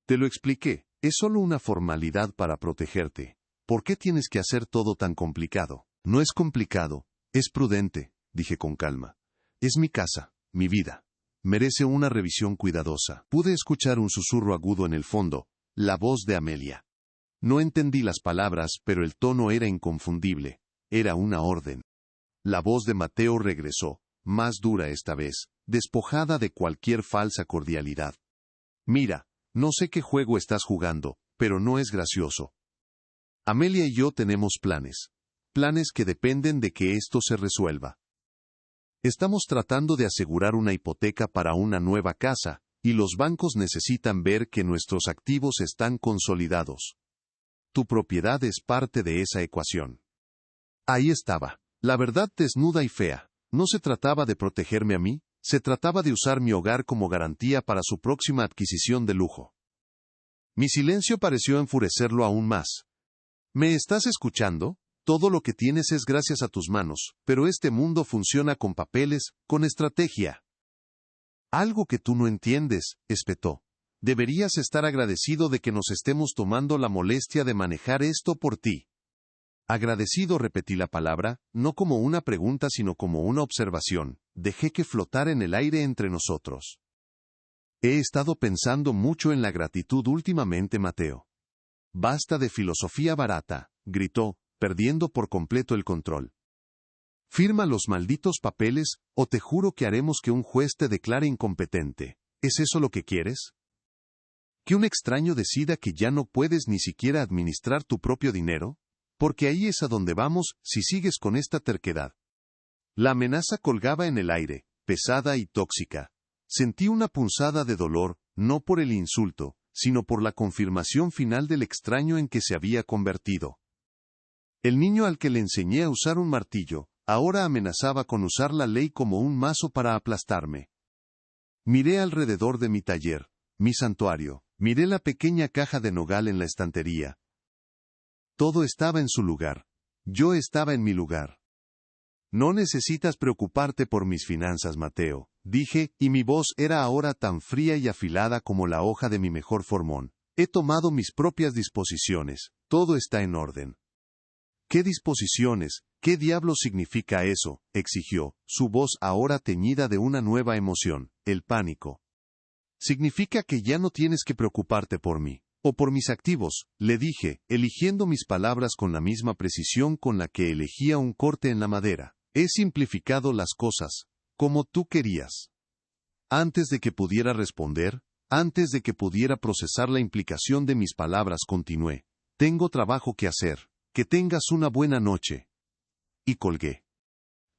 Speaker 1: «Te lo expliqué, es solo una formalidad para protegerte. ¿Por qué tienes que hacer todo tan complicado?». «No es complicado, es prudente», dije con calma. «Es mi casa, mi vida. Merece una revisión cuidadosa». Pude escuchar un susurro agudo en el fondo, la voz de Amelia. No entendí las palabras, pero el tono era inconfundible. Era una orden. La voz de Mateo regresó, más dura esta vez, despojada de cualquier falsa cordialidad. «Mira, no sé qué juego estás jugando, pero no es gracioso. Amelia y yo tenemos planes. Planes que dependen de que esto se resuelva. Estamos tratando de asegurar una hipoteca para una nueva casa, y los bancos necesitan ver que nuestros activos están consolidados. Tu propiedad es parte de esa ecuación». Ahí estaba, la verdad desnuda y fea. No se trataba de protegerme a mí, se trataba de usar mi hogar como garantía para su próxima adquisición de lujo. Mi silencio pareció enfurecerlo aún más. «¿Me estás escuchando? Todo lo que tienes es gracias a tus manos, pero este mundo funciona con papeles, con estrategia». «Algo que tú no entiendes», espetó. «Deberías estar agradecido de que nos estemos tomando la molestia de manejar esto por ti». Agradecido, repetí la palabra, no como una pregunta sino como una observación. Dejé que flotara en el aire entre nosotros. «He estado pensando mucho en la gratitud últimamente, Mateo». «Basta de filosofía barata», gritó, perdiendo por completo el control. «Firma los malditos papeles, o te juro que haremos que un juez te declare incompetente. ¿Es eso lo que quieres? ¿Que un extraño decida que ya no puedes ni siquiera administrar tu propio dinero? Porque ahí es a donde vamos si sigues con esta terquedad». La amenaza colgaba en el aire, pesada y tóxica. Sentí una punzada de dolor, no por el insulto, sino por la confirmación final del extraño en que se había convertido. El niño al que le enseñé a usar un martillo, ahora amenazaba con usar la ley como un mazo para aplastarme. Miré alrededor de mi taller, mi santuario, miré la pequeña caja de nogal en la estantería. Todo estaba en su lugar. Yo estaba en mi lugar. «No necesitas preocuparte por mis finanzas, Mateo», dije, y mi voz era ahora tan fría y afilada como la hoja de mi mejor formón. «He tomado mis propias disposiciones. Todo está en orden». «¿Qué disposiciones? ¿Qué diablos significa eso?», exigió, su voz ahora teñida de una nueva emoción, el pánico. «Significa que ya no tienes que preocuparte por mí. O por mis activos», le dije, eligiendo mis palabras con la misma precisión con la que elegía un corte en la madera. «He simplificado las cosas, como tú querías». Antes de que pudiera responder, antes de que pudiera procesar la implicación de mis palabras, continué. «Tengo trabajo que hacer. Que tengas una buena noche». Y colgué.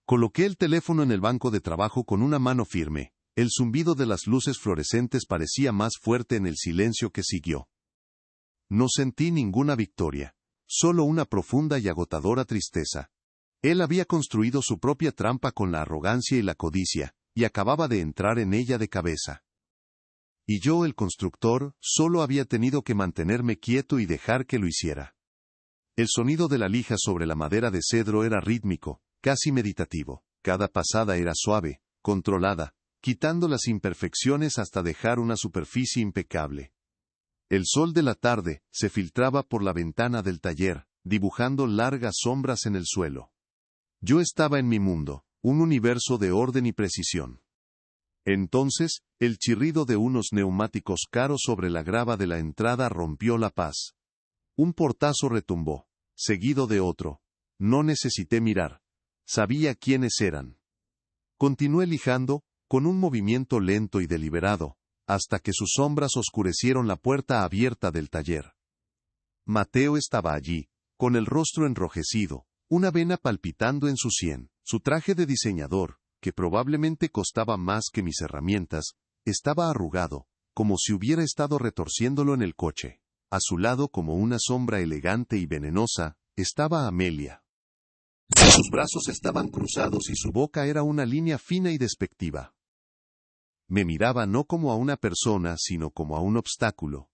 Speaker 1: Coloqué el teléfono en el banco de trabajo con una mano firme. El zumbido de las luces fluorescentes parecía más fuerte en el silencio que siguió. No sentí ninguna victoria, solo una profunda y agotadora tristeza. Él había construido su propia trampa con la arrogancia y la codicia, y acababa de entrar en ella de cabeza. Y yo, el constructor, solo había tenido que mantenerme quieto y dejar que lo hiciera. El sonido de la lija sobre la madera de cedro era rítmico, casi meditativo. Cada pasada era suave, controlada, quitando las imperfecciones hasta dejar una superficie impecable. El sol de la tarde se filtraba por la ventana del taller, dibujando largas sombras en el suelo. Yo estaba en mi mundo, un universo de orden y precisión. Entonces, el chirrido de unos neumáticos caros sobre la grava de la entrada rompió la paz. Un portazo retumbó, seguido de otro. No necesité mirar. Sabía quiénes eran. Continué lijando, con un movimiento lento y deliberado, hasta que sus sombras oscurecieron la puerta abierta del taller. Mateo estaba allí, con el rostro enrojecido, una vena palpitando en su sien. Su traje de diseñador, que probablemente costaba más que mis herramientas, estaba arrugado, como si hubiera estado retorciéndolo en el coche. A su lado, como una sombra elegante y venenosa, estaba Amelia. Sus brazos estaban cruzados y su boca era una línea fina y despectiva. Me miraba no como a una persona, sino como a un obstáculo.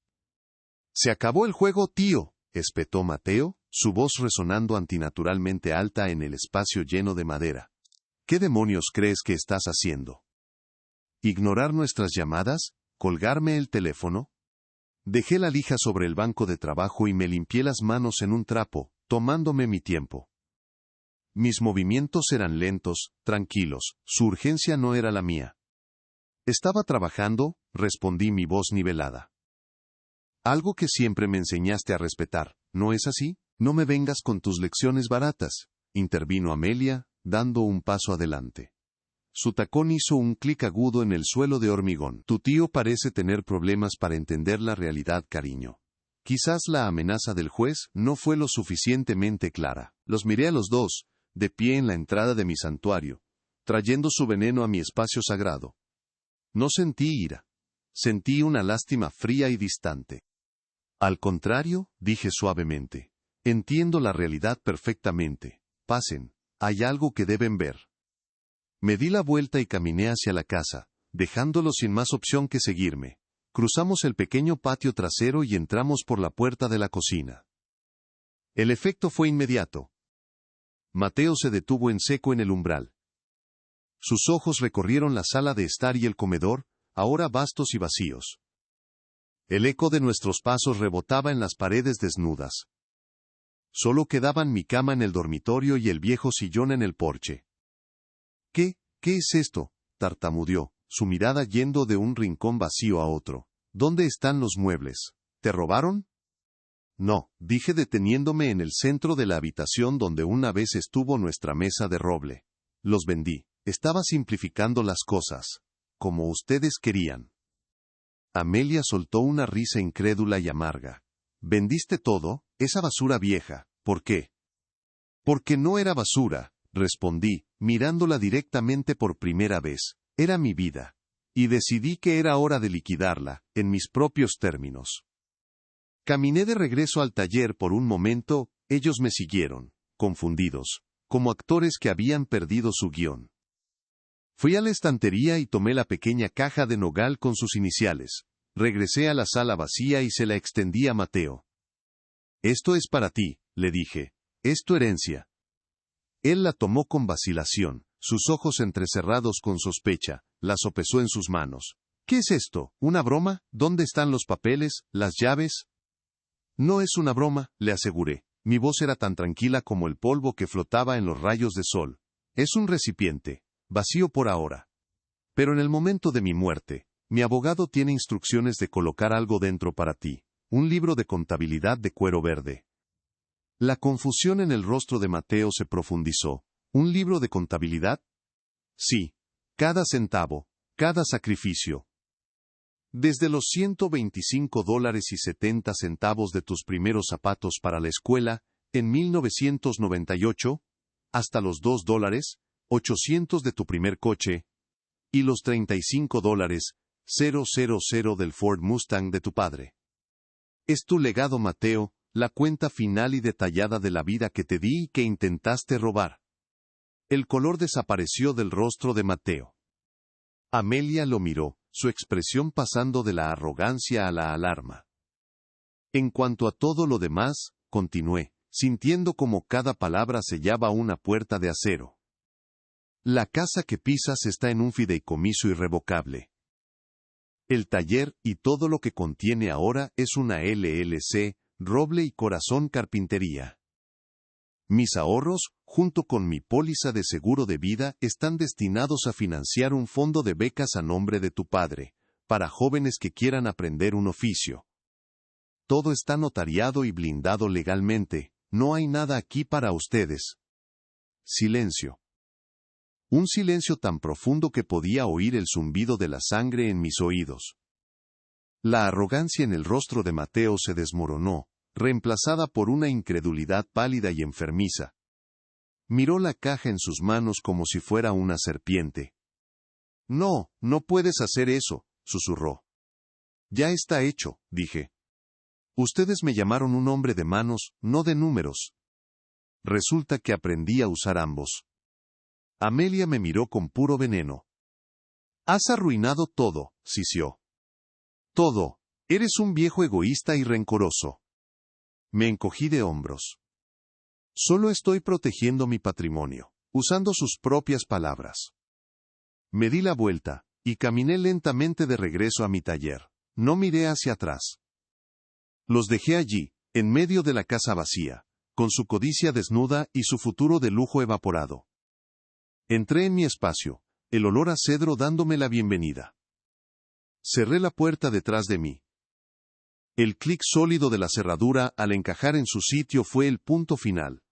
Speaker 1: «Se acabó el juego, tío», espetó Mateo, su voz resonando antinaturalmente alta en el espacio lleno de madera. «¿Qué demonios crees que estás haciendo? ¿Ignorar nuestras llamadas? ¿Colgarme el teléfono?» Dejé la lija sobre el banco de trabajo y me limpié las manos en un trapo, tomándome mi tiempo. Mis movimientos eran lentos, tranquilos, su urgencia no era la mía. «Estaba trabajando», respondí, mi voz nivelada. «Algo que siempre me enseñaste a respetar, ¿no es así? No me vengas con tus lecciones baratas», intervino Amelia, dando un paso adelante. Su tacón hizo un clic agudo en el suelo de hormigón. «Tu tío parece tener problemas para entender la realidad, cariño. Quizás la amenaza del juez no fue lo suficientemente clara». Los miré a los dos, de pie en la entrada de mi santuario, trayendo su veneno a mi espacio sagrado. No sentí ira. Sentí una lástima fría y distante. «Al contrario», dije suavemente, «entiendo la realidad perfectamente. Pasen. Hay algo que deben ver». Me di la vuelta y caminé hacia la casa, dejándolo sin más opción que seguirme. Cruzamos el pequeño patio trasero y entramos por la puerta de la cocina. El efecto fue inmediato. Mateo se detuvo en seco en el umbral. Sus ojos recorrieron la sala de estar y el comedor, ahora vastos y vacíos. El eco de nuestros pasos rebotaba en las paredes desnudas. Solo quedaban mi cama en el dormitorio y el viejo sillón en el porche. ¿Qué es esto?, tartamudeó, su mirada yendo de un rincón vacío a otro. «¿Dónde están los muebles? ¿Te robaron?» «No», dije deteniéndome en el centro de la habitación donde una vez estuvo nuestra mesa de roble. «Los vendí. Estaba simplificando las cosas. Como ustedes querían». Amelia soltó una risa incrédula y amarga. «¿Vendiste todo? Esa basura vieja. ¿Por qué?» «Porque no era basura», respondí, mirándola directamente por primera vez. Era mi vida. Y decidí que era hora de liquidarla, en mis propios términos. Caminé de regreso al taller por un momento, ellos me siguieron, confundidos, como actores que habían perdido su guión. Fui a la estantería y tomé la pequeña caja de nogal con sus iniciales. Regresé a la sala vacía y se la extendí a Mateo. «Esto es para ti», le dije. «Es tu herencia». Él la tomó con vacilación, sus ojos entrecerrados con sospecha, la sopesó en sus manos. «¿Qué es esto? ¿Una broma? ¿Dónde están los papeles, las llaves?» «No es una broma», le aseguré. Mi voz era tan tranquila como el polvo que flotaba en los rayos de sol. «Es un recipiente, vacío por ahora. Pero en el momento de mi muerte, mi abogado tiene instrucciones de colocar algo dentro para ti, un libro de contabilidad de cuero verde». La confusión en el rostro de Mateo se profundizó. ¿Un libro de contabilidad? Sí. Cada centavo, cada sacrificio. Desde los $125.70 de tus primeros zapatos para la escuela, en 1998, hasta los $2.800 de tu primer coche, y los $35.000 del Ford Mustang de tu padre. Es tu legado, Mateo, la cuenta final y detallada de la vida que te di y que intentaste robar. El color desapareció del rostro de Mateo. Amelia lo miró, su expresión pasando de la arrogancia a la alarma. En cuanto a todo lo demás, continué, sintiendo como cada palabra sellaba una puerta de acero. La casa que pisas está en un fideicomiso irrevocable. El taller y todo lo que contiene ahora es una LLC, Roble y Corazón Carpintería. Mis ahorros, junto con mi póliza de seguro de vida, están destinados a financiar un fondo de becas a nombre de tu padre, para jóvenes que quieran aprender un oficio. Todo está notariado y blindado legalmente, no hay nada aquí para ustedes. Silencio. Un silencio tan profundo que podía oír el zumbido de la sangre en mis oídos. La arrogancia en el rostro de Mateo se desmoronó, reemplazada por una incredulidad pálida y enfermiza. Miró la caja en sus manos como si fuera una serpiente. No, no puedes hacer eso, susurró. Ya está hecho, dije. Ustedes me llamaron un hombre de manos, no de números. Resulta que aprendí a usar ambos. Amelia me miró con puro veneno. Has arruinado todo, sisió. Todo. Eres un viejo egoísta y rencoroso. Me encogí de hombros. Solo estoy protegiendo mi patrimonio, usando sus propias palabras. Me di la vuelta, y caminé lentamente de regreso a mi taller. No miré hacia atrás. Los dejé allí, en medio de la casa vacía, con su codicia desnuda y su futuro de lujo evaporado. Entré en mi espacio, el olor a cedro dándome la bienvenida. Cerré la puerta detrás de mí. El clic sólido de la cerradura al encajar en su sitio fue el punto final.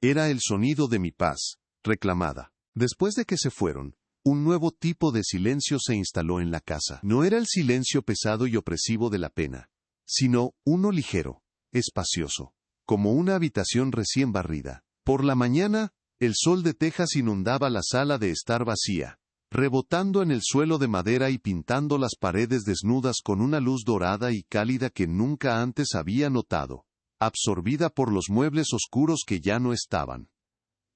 Speaker 1: Era el sonido de mi paz, reclamada. Después de que se fueron, un nuevo tipo de silencio se instaló en la casa. No era el silencio pesado y opresivo de la pena, sino uno ligero, espacioso, como una habitación recién barrida. Por la mañana, el sol de Texas inundaba la sala de estar vacía, rebotando en el suelo de madera y pintando las paredes desnudas con una luz dorada y cálida que nunca antes había notado, absorbida por los muebles oscuros que ya no estaban.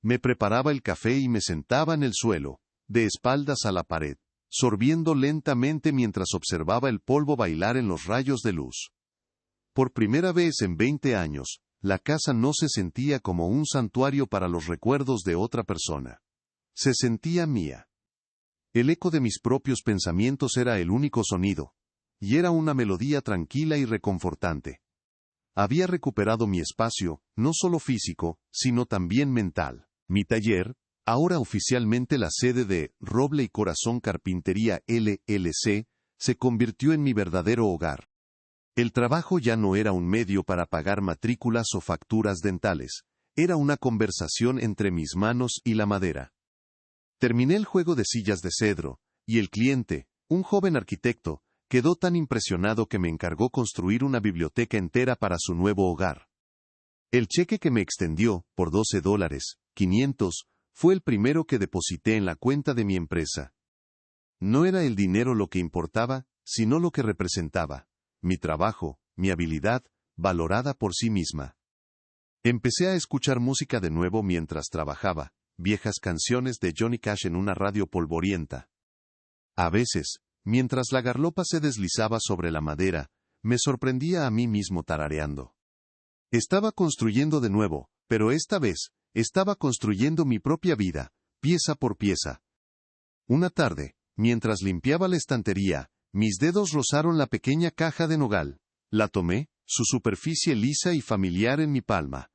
Speaker 1: Me preparaba el café y me sentaba en el suelo, de espaldas a la pared, sorbiendo lentamente mientras observaba el polvo bailar en los rayos de luz. Por primera vez en 20 años, la casa no se sentía como un santuario para los recuerdos de otra persona. Se sentía mía. El eco de mis propios pensamientos era el único sonido, y era una melodía tranquila y reconfortante. Había recuperado mi espacio, no solo físico, sino también mental. Mi taller, ahora oficialmente la sede de Roble y Corazón Carpintería LLC, se convirtió en mi verdadero hogar. El trabajo ya no era un medio para pagar matrículas o facturas dentales, era una conversación entre mis manos y la madera. Terminé el juego de sillas de cedro, y el cliente, un joven arquitecto, quedó tan impresionado que me encargó construir una biblioteca entera para su nuevo hogar. El cheque que me extendió, por $12.500, fue el primero que deposité en la cuenta de mi empresa. No era el dinero lo que importaba, sino lo que representaba. Mi trabajo, mi habilidad, valorada por sí misma. Empecé a escuchar música de nuevo mientras trabajaba, viejas canciones de Johnny Cash en una radio polvorienta. A veces, mientras la garlopa se deslizaba sobre la madera, me sorprendía a mí mismo tarareando. Estaba construyendo de nuevo, pero esta vez, estaba construyendo mi propia vida, pieza por pieza. Una tarde, mientras limpiaba la estantería, mis dedos rozaron la pequeña caja de nogal. La tomé, su superficie lisa y familiar en mi palma.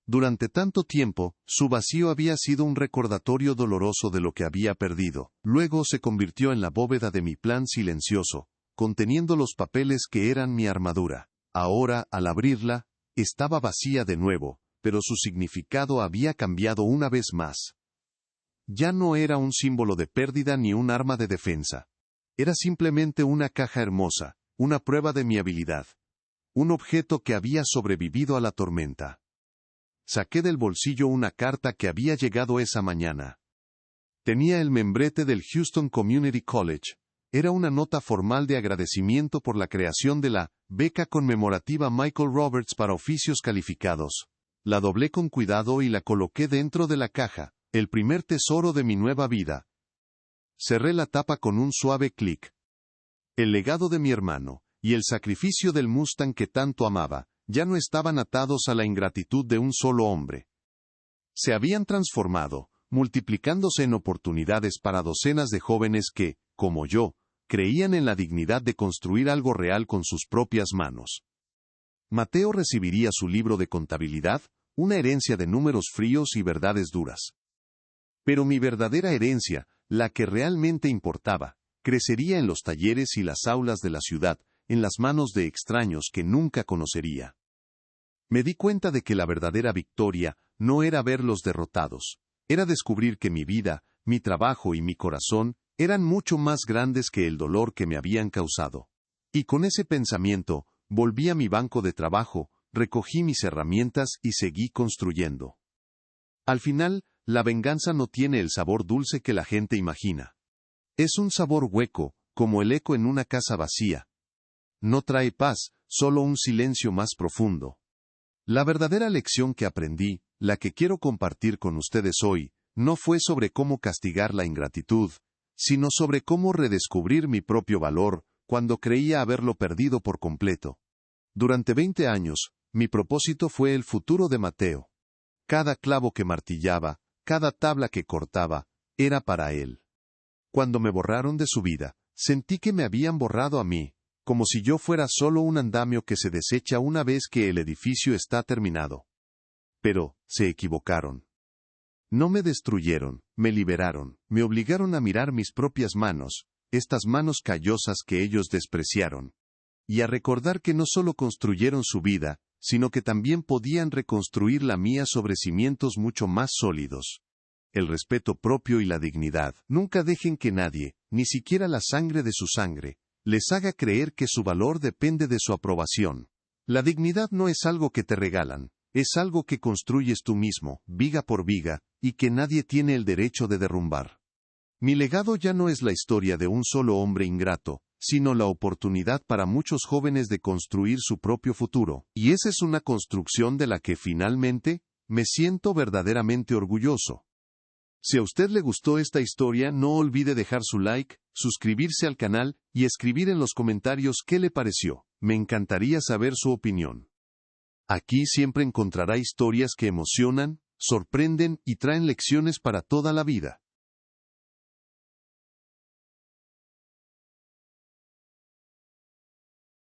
Speaker 1: Durante tanto tiempo, su vacío había sido un recordatorio doloroso de lo que había perdido. Luego se convirtió en la bóveda de mi plan silencioso, conteniendo los papeles que eran mi armadura. Ahora, al abrirla, estaba vacía de nuevo, pero su significado había cambiado una vez más. Ya no era un símbolo de pérdida ni un arma de defensa. Era simplemente una caja hermosa, una prueba de mi habilidad. Un objeto que había sobrevivido a la tormenta. Saqué del bolsillo una carta que había llegado esa mañana. Tenía el membrete del Houston Community College. Era una nota formal de agradecimiento por la creación de la beca conmemorativa Michael Roberts para oficios calificados. La doblé con cuidado y la coloqué dentro de la caja, el primer tesoro de mi nueva vida. cerré la tapa con un suave clic. El legado de mi hermano, y el sacrificio del Mustang que tanto amaba, ya no estaban atados a la ingratitud de un solo hombre. Se habían transformado, multiplicándose en oportunidades para docenas de jóvenes que, como yo, creían en la dignidad de construir algo real con sus propias manos. Mateo recibiría su libro de contabilidad, una herencia de números fríos y verdades duras. Pero mi verdadera herencia, la que realmente importaba, crecería en los talleres y las aulas de la ciudad, en las manos de extraños que nunca conocería. Me di cuenta de que la verdadera victoria no era verlos derrotados, era descubrir que mi vida, mi trabajo y mi corazón eran mucho más grandes que el dolor que me habían causado. Y con ese pensamiento, volví a mi banco de trabajo, recogí mis herramientas y seguí construyendo. Al final, la venganza no tiene el sabor dulce que la gente imagina. Es un sabor hueco, como el eco en una casa vacía. No trae paz, solo un silencio más profundo. La verdadera lección que aprendí, la que quiero compartir con ustedes hoy, no fue sobre cómo castigar la ingratitud, sino sobre cómo redescubrir mi propio valor, cuando creía haberlo perdido por completo. Durante 20 años, mi propósito fue el futuro de Mateo. Cada clavo que martillaba, cada tabla que cortaba, era para él. Cuando me borraron de su vida, sentí que me habían borrado a mí, como si yo fuera solo un andamio que se desecha una vez que el edificio está terminado. Pero, se equivocaron. No me destruyeron, me liberaron, me obligaron a mirar mis propias manos, estas manos callosas que ellos despreciaron, y a recordar que no solo construyeron su vida, sino que también podían reconstruir la mía sobre cimientos mucho más sólidos. El respeto propio y la dignidad. Nunca dejen que nadie, ni siquiera la sangre de su sangre, les haga creer que su valor depende de su aprobación. La dignidad no es algo que te regalan, es algo que construyes tú mismo, viga por viga, y que nadie tiene el derecho de derrumbar. Mi legado ya no es la historia de un solo hombre ingrato, sino la oportunidad para muchos jóvenes de construir su propio futuro, y esa es una construcción de la que finalmente, me siento verdaderamente orgulloso. Si a usted le gustó esta historia, no olvide dejar su like, suscribirse al canal y escribir en los comentarios qué le pareció. Me encantaría saber su opinión. Aquí siempre encontrará historias que emocionan, sorprenden y traen lecciones para toda la vida.